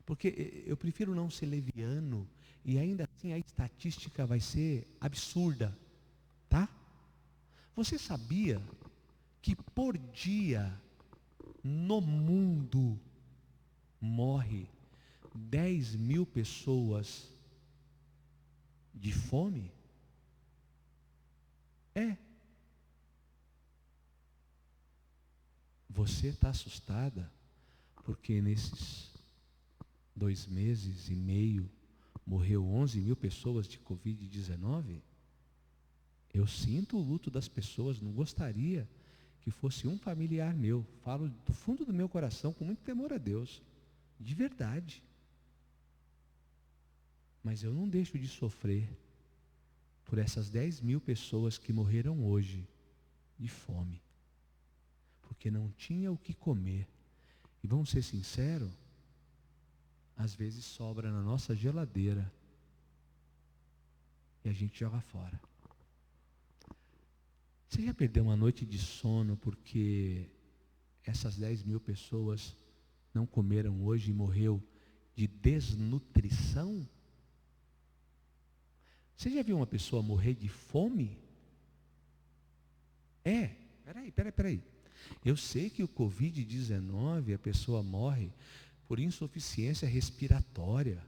A: Porque eu prefiro não ser leviano e ainda assim a estatística vai ser absurda, tá? Você sabia que por dia no mundo morre 10 mil pessoas de fome? É. Você está assustada porque nesses 2 meses e meio morreu 11 mil pessoas de Covid-19? Eu sinto o luto das pessoas, não gostaria que fosse um familiar meu. Falo do fundo do meu coração, com muito temor a Deus, de verdade. Mas eu não deixo de sofrer por essas 10 mil pessoas que morreram hoje de fome, porque não tinha o que comer. E vamos ser sinceros, às vezes sobra na nossa geladeira e a gente joga fora. Você já perdeu uma noite de sono porque essas 10 mil pessoas não comeram hoje e morreu de desnutrição? Você já viu uma pessoa morrer de fome? Peraí. Eu sei que o Covid-19, a pessoa morre por insuficiência respiratória.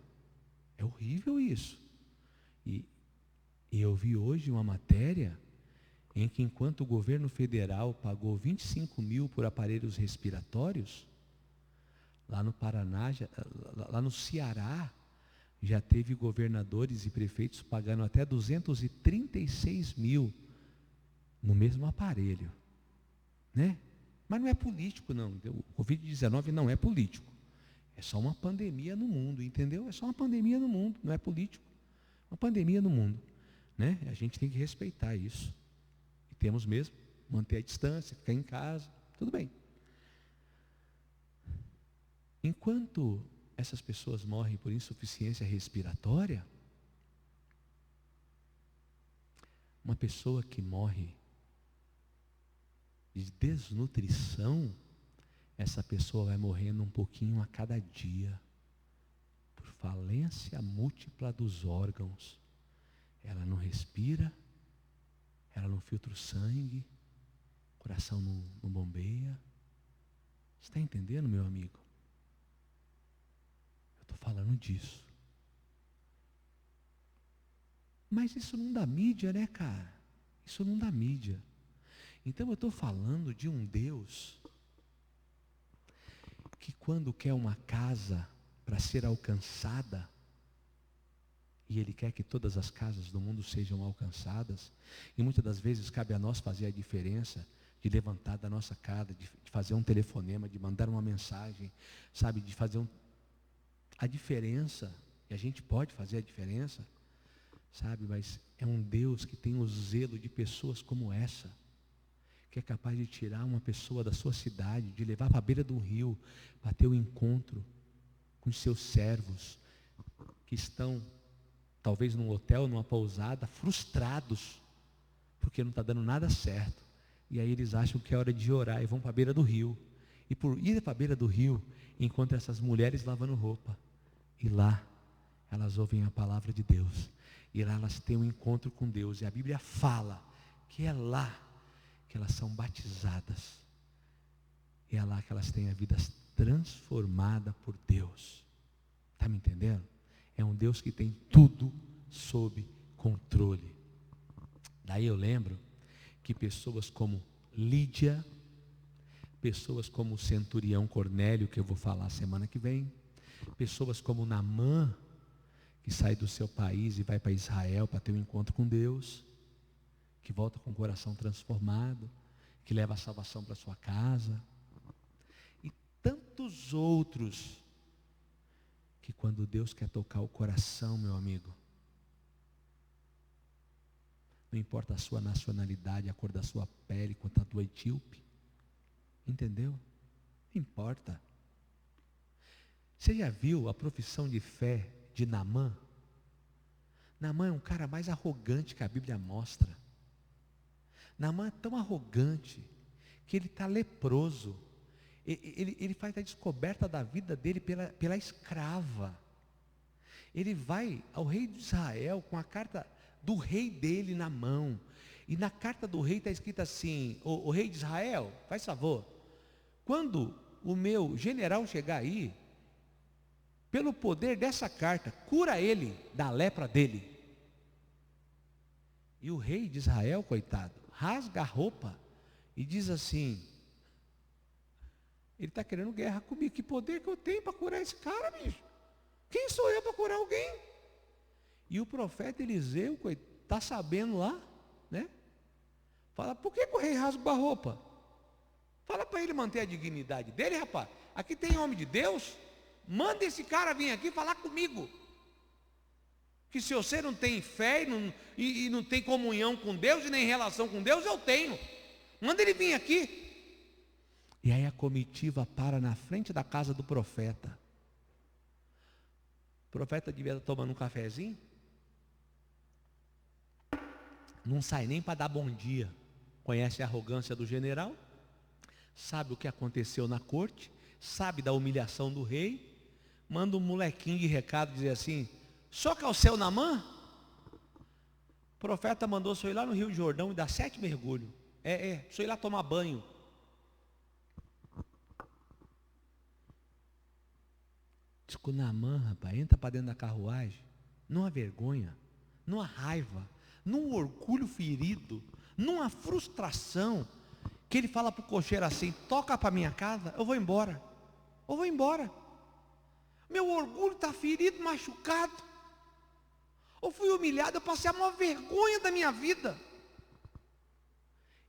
A: É horrível isso. E eu vi hoje uma matéria em que enquanto o governo federal pagou 25 mil por aparelhos respiratórios, lá no Paraná, lá no Ceará, já teve governadores e prefeitos pagando até 236 mil no mesmo aparelho, né? Mas não é político não, o Covid-19 não é político, é só uma pandemia no mundo, entendeu? É só uma pandemia no mundo, não é político, uma pandemia no mundo, né? A gente tem que respeitar isso, e temos mesmo, manter a distância, ficar em casa, tudo bem. Enquanto essas pessoas morrem por insuficiência respiratória, uma pessoa que morre de desnutrição, essa pessoa vai morrendo um pouquinho a cada dia, por falência múltipla dos órgãos. Ela não respira, ela não filtra o sangue, o coração não bombeia. Você está entendendo, meu amigo? Eu estou falando disso. Mas isso não dá mídia, né, cara? Isso não dá mídia. Então eu estou falando de um Deus que quando quer uma casa para ser alcançada, e Ele quer que todas as casas do mundo sejam alcançadas, e muitas das vezes cabe a nós fazer a diferença, de levantar da nossa casa, de fazer um telefonema, de mandar uma mensagem, sabe, de fazer a diferença, e a gente pode fazer a diferença, sabe, mas é um Deus que tem o zelo de pessoas como essa, que é capaz de tirar uma pessoa da sua cidade, de levar para a beira do rio, para ter um encontro com os seus servos, que estão, talvez num hotel, numa pousada, frustrados, porque não está dando nada certo. E aí eles acham que é hora de orar e vão para a beira do rio. E por ir para a beira do rio, encontram essas mulheres lavando roupa. E lá, elas ouvem a palavra de Deus. E lá elas têm um encontro com Deus. E a Bíblia fala que é lá que elas são batizadas. E é lá que elas têm a vida transformada por Deus. Está me entendendo? É um Deus que tem tudo sob controle. Daí eu lembro que pessoas como Lídia, pessoas como o centurião Cornélio, que eu vou falar semana que vem, pessoas como Naamã, que sai do seu país e vai para Israel para ter um encontro com Deus, que volta com o coração transformado, que leva a salvação para sua casa, e tantos outros, que quando Deus quer tocar o coração, meu amigo, não importa a sua nacionalidade, a cor da sua pele, quanto a do etíope, entendeu? Não importa. Você já viu a profissão de fé de Naamã? Naamã é um cara mais arrogante que a Bíblia mostra. Naamã é tão arrogante que ele está leproso. Ele faz a descoberta da vida dele pela escrava. Ele vai ao rei de Israel com a carta do rei dele na mão. E na carta do rei está escrito assim: o rei de Israel, faz favor, quando o meu general chegar aí, pelo poder dessa carta, cura ele da lepra dele. E o rei de Israel, coitado, rasga a roupa e diz assim: ele está querendo guerra comigo, que poder que eu tenho para curar esse cara, bicho? Quem sou eu para curar alguém? E o profeta Eliseu, está sabendo lá, né? Fala, por que o rei rasga a roupa? Fala para ele manter a dignidade dele, rapaz. Aqui tem homem de Deus, manda esse cara vir aqui falar comigo. Que se você não tem fé e não tem comunhão com Deus e nem relação com Deus, eu tenho. Manda ele vir aqui. E aí a comitiva para na frente da casa do profeta. O profeta devia estar tomando um cafezinho. Não sai nem para dar bom dia. Conhece a arrogância do general? Sabe o que aconteceu na corte? Sabe da humilhação do rei? Manda um molequinho de recado dizer assim: só que é o seu Naamã? O profeta mandou o senhor ir lá no Rio Jordão e dar 7 mergulhos. O senhor ir lá tomar banho. Diz que o Naamã, rapaz, entra para dentro da carruagem, numa vergonha, numa raiva, num orgulho ferido, numa frustração, que ele fala para o cocheiro assim: toca para minha casa, eu vou embora. Meu orgulho está ferido, machucado. Eu fui humilhado, eu passei a maior vergonha da minha vida.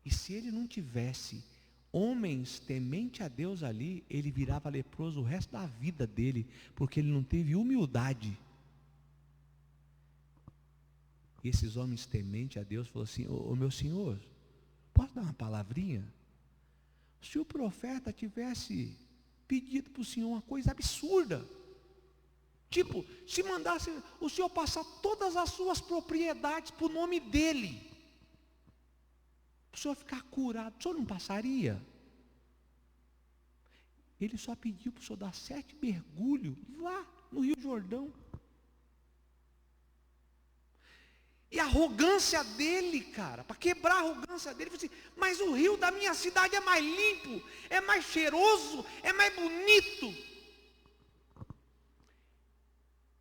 A: E se ele não tivesse homens temente a Deus ali, ele virava leproso o resto da vida dele, porque ele não teve humildade. E esses homens temente a Deus falaram assim: ô meu senhor, posso dar uma palavrinha? Se o profeta tivesse pedido para o senhor uma coisa absurda, tipo, se mandasse o senhor passar todas as suas propriedades para o nome dele, o senhor ficar curado, o senhor não passaria? Ele só pediu para o senhor dar 7 mergulhos lá no Rio Jordão. E a arrogância dele, cara, para quebrar a arrogância dele, ele falou assim: mas o rio da minha cidade é mais limpo, é mais cheiroso, é mais bonito.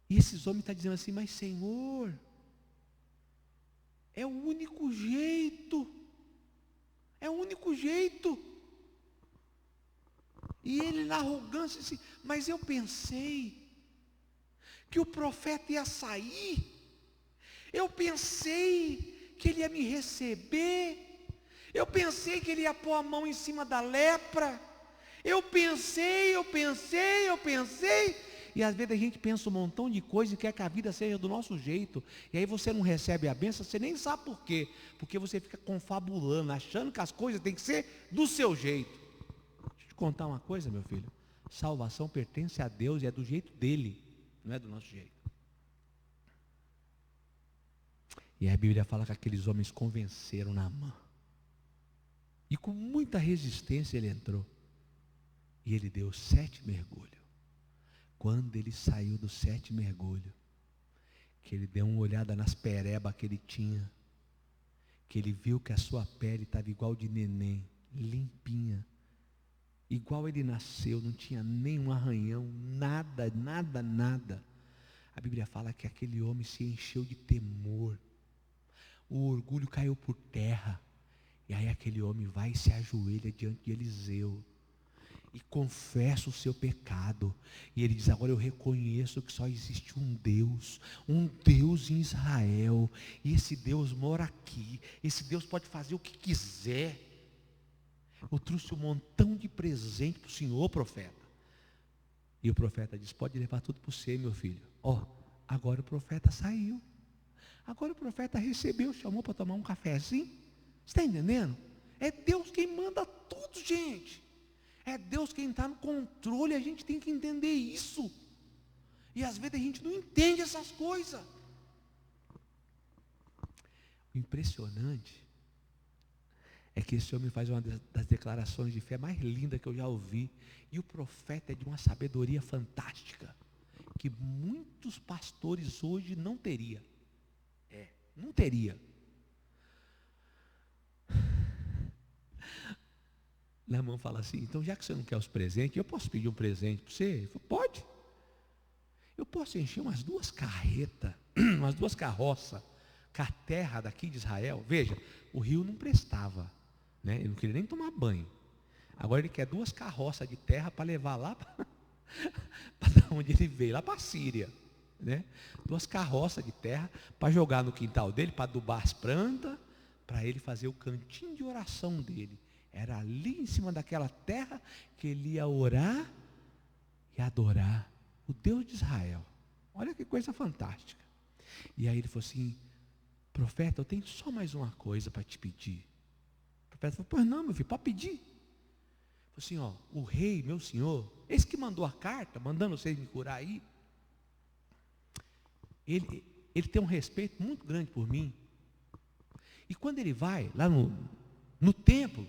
A: E esses homens estão dizendo assim: mas Senhor, É o único jeito. É o único jeito. E ele na arrogância disse, mas eu pensei que o profeta ia sair. Eu pensei que ele ia me receber. Eu pensei que ele ia pôr a mão em cima da lepra. Eu pensei. E às vezes a gente pensa um montão de coisa e quer que a vida seja do nosso jeito. E aí você não recebe a bênção, você nem sabe por quê. Porque você fica confabulando, achando que as coisas têm que ser do seu jeito. Deixa eu te contar uma coisa, meu filho. Salvação pertence a Deus e é do jeito dele, não é do nosso jeito. E a Bíblia fala que aqueles homens convenceram Naamã. E com muita resistência ele entrou. E ele deu 7 mergulhos. Quando ele saiu dos 7 mergulhos, que ele deu uma olhada nas perebas que ele tinha, que ele viu que a sua pele estava igual de neném, limpinha, igual ele nasceu, não tinha nenhum arranhão, nada. A Bíblia fala que aquele homem se encheu de temor, o orgulho caiu por terra, e aí aquele homem vai e se ajoelha diante de Eliseu, e confessa o seu pecado, e ele diz, agora eu reconheço que só existe um Deus em Israel, e esse Deus mora aqui, esse Deus pode fazer o que quiser. Eu trouxe um montão de presente para o senhor, profeta. E o profeta diz, pode levar tudo para você, meu filho. Agora o profeta saiu, agora o profeta recebeu, chamou para tomar um cafezinho. Você está entendendo? É Deus quem manda tudo, gente. É Deus quem está no controle, a gente tem que entender isso. E às vezes a gente não entende essas coisas. O impressionante é que esse homem faz uma das declarações de fé mais lindas que eu já ouvi. E o profeta é de uma sabedoria fantástica, que muitos pastores hoje não teria. Não teria. Naamã fala assim, então já que você não quer os presentes, eu posso pedir um presente para você? Ele falou, pode. Eu posso encher umas 2 carretas, umas 2 carroças, com a terra daqui de Israel. Veja, o rio não prestava, né? Ele não queria nem tomar banho. Agora ele quer 2 carroças de terra para levar lá para onde ele veio, lá para a Síria, né? 2 carroças de terra para jogar no quintal dele, para adubar as plantas, para ele fazer o cantinho de oração dele. Era ali em cima daquela terra que ele ia orar e adorar o Deus de Israel. Olha que coisa fantástica. E aí ele falou assim, profeta, eu tenho só mais uma coisa para te pedir. O profeta falou, pois não, meu filho, pode pedir. Ele falou assim, o rei, meu senhor, esse que mandou a carta, mandando vocês me curar aí, ele tem um respeito muito grande por mim. E quando ele vai lá no templo,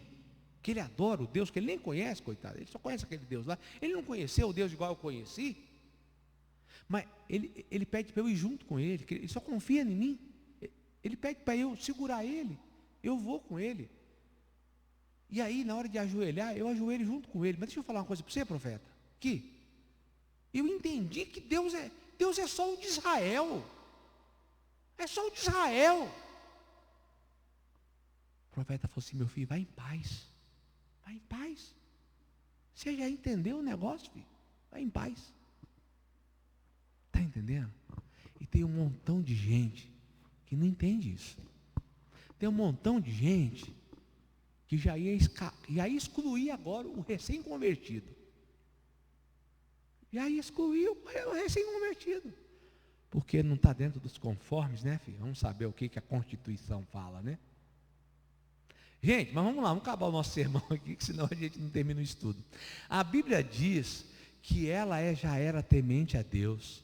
A: que ele adora o Deus que ele nem conhece, coitado, ele só conhece aquele Deus lá, ele não conheceu o Deus igual eu conheci, mas ele pede para eu ir junto com ele, que ele só confia em mim, ele pede para eu segurar ele, eu vou com ele, e aí na hora de ajoelhar, eu ajoelho junto com ele. Mas deixa eu falar uma coisa para você, profeta, que eu entendi que Deus é só o de Israel, é só o de Israel. O profeta falou assim, meu filho, vai em paz. Vai em paz. Você já entendeu o negócio, filho? Vai em paz. Está entendendo? E tem um montão de gente que não entende isso. Tem um montão de gente que já ia excluir agora o recém-convertido. Já ia excluir o recém-convertido. Porque não está dentro dos conformes, né, filho? Vamos saber o que a Constituição fala, né? Gente, mas vamos lá, vamos acabar o nosso sermão aqui, que senão a gente não termina o estudo. A Bíblia diz que ela já era temente a Deus.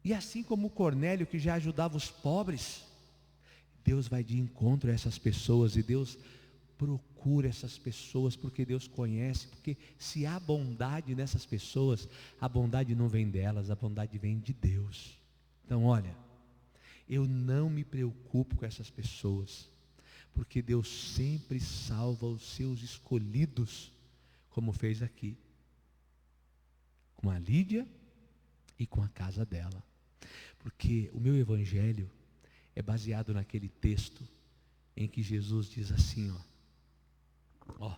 A: E assim como o Cornélio, que já ajudava os pobres, Deus vai de encontro a essas pessoas, e Deus procura essas pessoas, porque Deus conhece, porque se há bondade nessas pessoas, a bondade não vem delas, a bondade vem de Deus. Então olha, eu não me preocupo com essas pessoas, porque Deus sempre salva os seus escolhidos, como fez aqui, com a Lídia e com a casa dela. Porque o meu evangelho é baseado naquele texto em que Jesus diz assim, ó,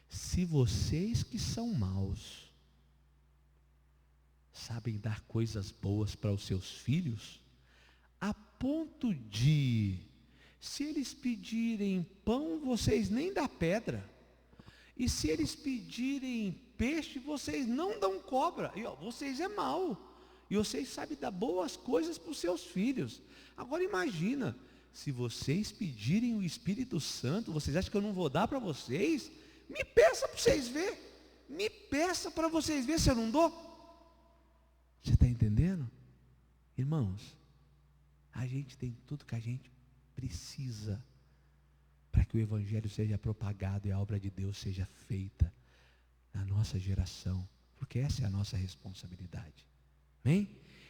A: se vocês que são maus sabem dar coisas boas para os seus filhos, a ponto de, se eles pedirem pão, vocês nem dão pedra, e se eles pedirem peixe, vocês não dão cobra, e vocês é mau, e vocês sabem dar boas coisas para os seus filhos. Agora imagina, se vocês pedirem o Espírito Santo, vocês acham que eu não vou dar para vocês? Me peça para vocês verem, me peça para vocês verem se eu não dou. Você está entendendo? Irmãos, a gente tem tudo que a gente precisa para que o Evangelho seja propagado e a obra de Deus seja feita na nossa geração, porque essa é a nossa responsabilidade. Amém?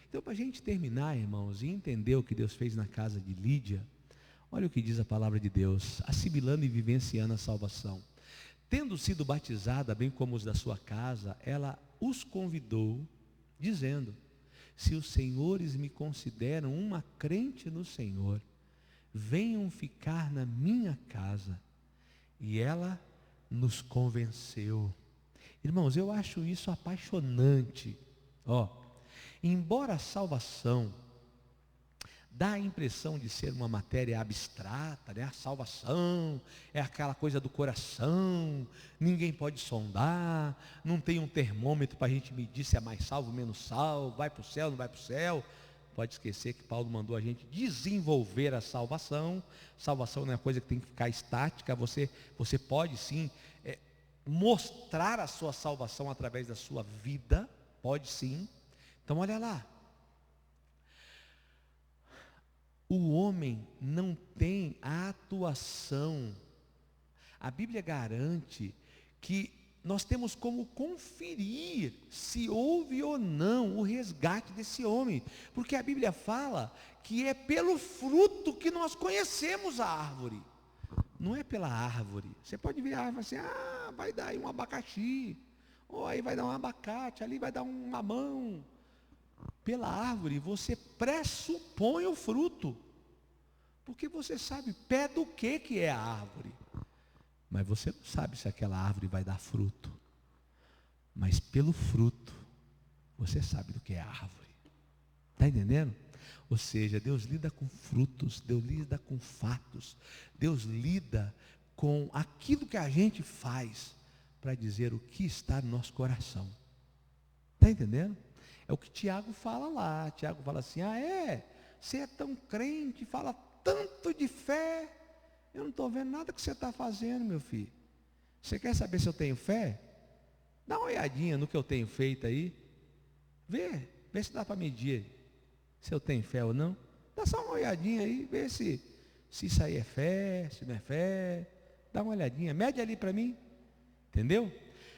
A: Então, para a gente terminar, irmãos, e entender o que Deus fez na casa de Lídia, olha o que diz a palavra de Deus, assimilando e vivenciando a salvação. Tendo sido batizada, bem como os da sua casa, ela os convidou, dizendo: se os senhores me consideram uma crente no Senhor, venham ficar na minha casa. E ela nos convenceu. Irmãos, eu acho isso apaixonante. Embora a salvação dá a impressão de ser uma matéria abstrata, né? A salvação é aquela coisa do coração, ninguém pode sondar, não tem um termômetro para a gente medir se é mais salvo, menos salvo, vai para o céu, não vai para o céu. Pode esquecer que Paulo mandou a gente desenvolver a salvação. Salvação não é uma coisa que tem que ficar estática, você pode sim mostrar a sua salvação através da sua vida, pode sim. Então olha lá, o homem não tem a atuação, a Bíblia garante que nós temos como conferir se houve ou não o resgate desse homem, porque a Bíblia fala que é pelo fruto que nós conhecemos a árvore, não é pela árvore. Você pode ver a árvore assim, vai dar aí um abacaxi, ou aí vai dar um abacate, ali vai dar um mamão. Pela árvore você pressupõe o fruto, porque você sabe pé do que é a árvore, mas você não sabe se aquela árvore vai dar fruto, mas pelo fruto você sabe do que é a árvore. Está entendendo? Ou seja, Deus lida com frutos, Deus lida com fatos, Deus lida com aquilo que a gente faz para dizer o que está no nosso coração. Está entendendo? É o que Tiago fala lá. Tiago fala assim, você é tão crente, fala tanto de fé, eu não estou vendo nada que você está fazendo, meu filho. Você quer saber se eu tenho fé? Dá uma olhadinha no que eu tenho feito aí, vê se dá para medir se eu tenho fé ou não. Dá só uma olhadinha aí, vê se isso aí é fé, se não é fé. Dá uma olhadinha, mede ali para mim, entendeu?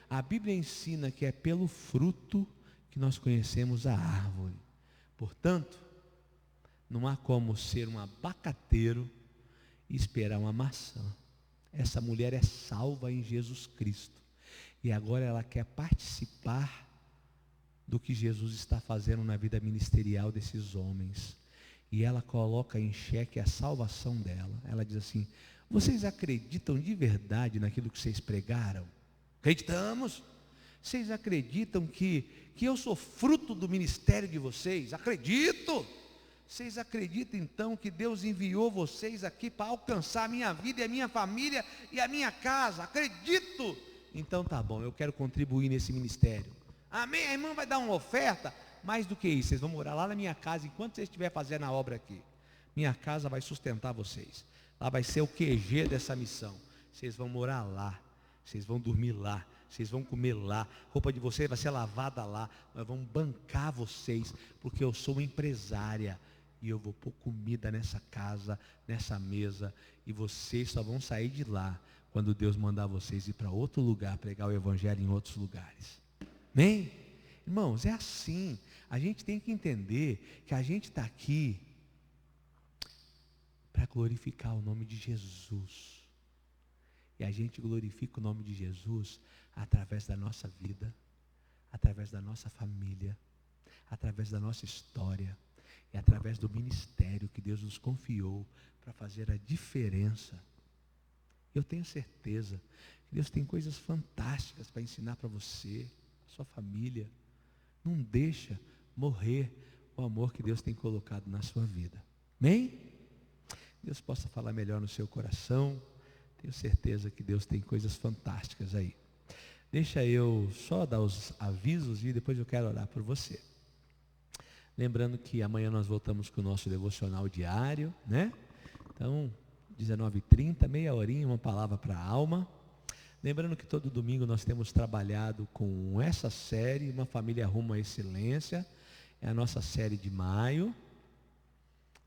A: A Bíblia ensina que é pelo fruto que nós conhecemos a árvore. Portanto, não há como ser um abacateiro e esperar uma maçã. Essa mulher é salva em Jesus Cristo, e agora ela quer participar do que Jesus está fazendo na vida ministerial desses homens, e ela coloca em xeque a salvação dela. Ela diz assim: vocês acreditam de verdade naquilo que vocês pregaram? Acreditamos. Vocês acreditam que eu sou fruto do ministério de vocês? Acredito. Vocês acreditam então que Deus enviou vocês aqui para alcançar a minha vida e a minha família e a minha casa? Acredito. Então tá bom, eu quero contribuir nesse ministério. Amém? A irmã vai dar uma oferta. Mais do que isso, vocês vão morar lá na minha casa enquanto vocês estiverem fazendo a obra aqui. Minha casa vai sustentar vocês. Lá vai ser o QG dessa missão. Vocês vão morar lá, vocês vão dormir lá, vocês vão comer lá, roupa de vocês vai ser lavada lá. Nós vamos bancar vocês, porque eu sou uma empresária e eu vou pôr comida nessa casa, nessa mesa, e vocês só vão sair de lá quando Deus mandar vocês ir para outro lugar, pregar o Evangelho em outros lugares. Amém? Irmãos, é assim. A gente tem que entender que a gente está aqui para glorificar o nome de Jesus. E a gente glorifica o nome de Jesus através da nossa vida, através da nossa família, através da nossa história. É através do ministério que Deus nos confiou para fazer a diferença. Eu tenho certeza que Deus tem coisas fantásticas para ensinar para você, sua família. Não deixa morrer o amor que Deus tem colocado na sua vida. Amém? Deus possa falar melhor no seu coração. Tenho certeza que Deus tem coisas fantásticas aí. Deixa eu só dar os avisos e depois eu quero orar por você. Lembrando que amanhã nós voltamos com o nosso devocional diário, né? Então, 19h30, meia horinha, uma palavra para a alma. Lembrando que todo domingo nós temos trabalhado com essa série, Uma Família Rumo à Excelência. É a nossa série de maio.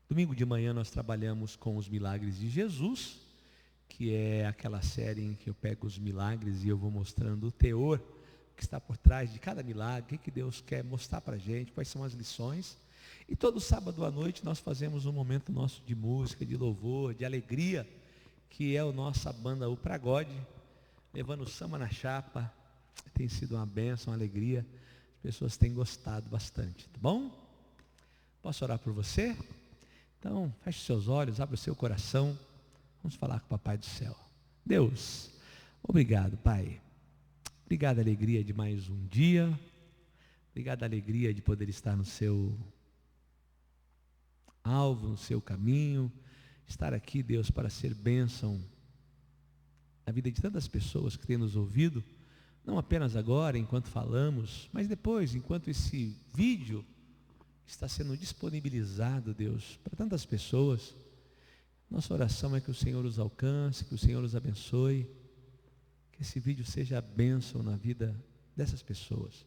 A: Domingo de manhã nós trabalhamos com os milagres de Jesus, que é aquela série em que eu pego os milagres e eu vou mostrando o teor que está por trás de cada milagre, o que Deus quer mostrar para a gente, quais são as lições. E todo sábado à noite nós fazemos um momento nosso de música, de louvor, de alegria, que é a nossa banda O Pragode, levando samba na chapa. Tem sido uma bênção, uma alegria. As pessoas têm gostado bastante, tá bom? Posso orar por você? Então, feche os seus olhos, abre o seu coração. Vamos falar com o Papai do Céu. Deus, obrigado, Pai. Obrigado, alegria de mais um dia. Obrigado, alegria de poder estar no seu alvo, no seu caminho. Estar aqui, Deus, para ser bênção na vida de tantas pessoas que têm nos ouvido. Não apenas agora, enquanto falamos, mas depois, enquanto esse vídeo está sendo disponibilizado, Deus, para tantas pessoas. Nossa oração é que o Senhor os alcance, que o Senhor os abençoe, que esse vídeo seja a bênção na vida dessas pessoas.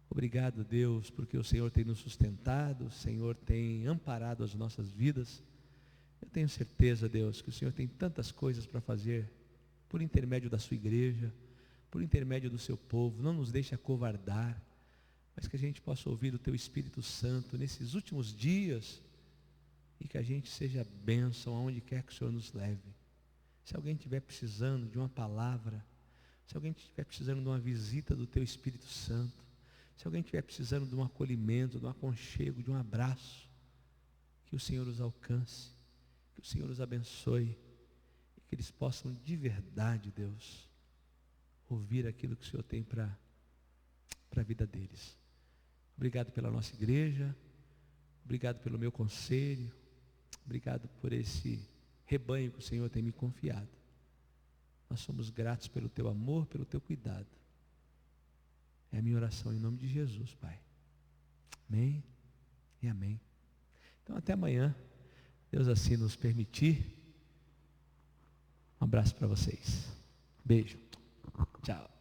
A: Obrigado, Deus, porque o Senhor tem nos sustentado, o Senhor tem amparado as nossas vidas. Eu tenho certeza, Deus, que o Senhor tem tantas coisas para fazer por intermédio da sua igreja, por intermédio do seu povo. Não nos deixe acovardar, mas que a gente possa ouvir o teu Espírito Santo nesses últimos dias e que a gente seja bênção aonde quer que o Senhor nos leve. Se alguém estiver precisando de uma palavra, se alguém estiver precisando de uma visita do teu Espírito Santo, se alguém estiver precisando de um acolhimento, de um aconchego, de um abraço, que o Senhor os alcance, que o Senhor os abençoe e que eles possam de verdade, Deus, ouvir aquilo que o Senhor tem para a vida deles. Obrigado pela nossa igreja, obrigado pelo meu conselho, obrigado por esse rebanho que o Senhor tem me confiado. Nós somos gratos pelo teu amor, pelo teu cuidado. É a minha oração em nome de Jesus, Pai. Amém e amém. Então até amanhã, Deus assim nos permitir. Um abraço para vocês. Beijo. Tchau.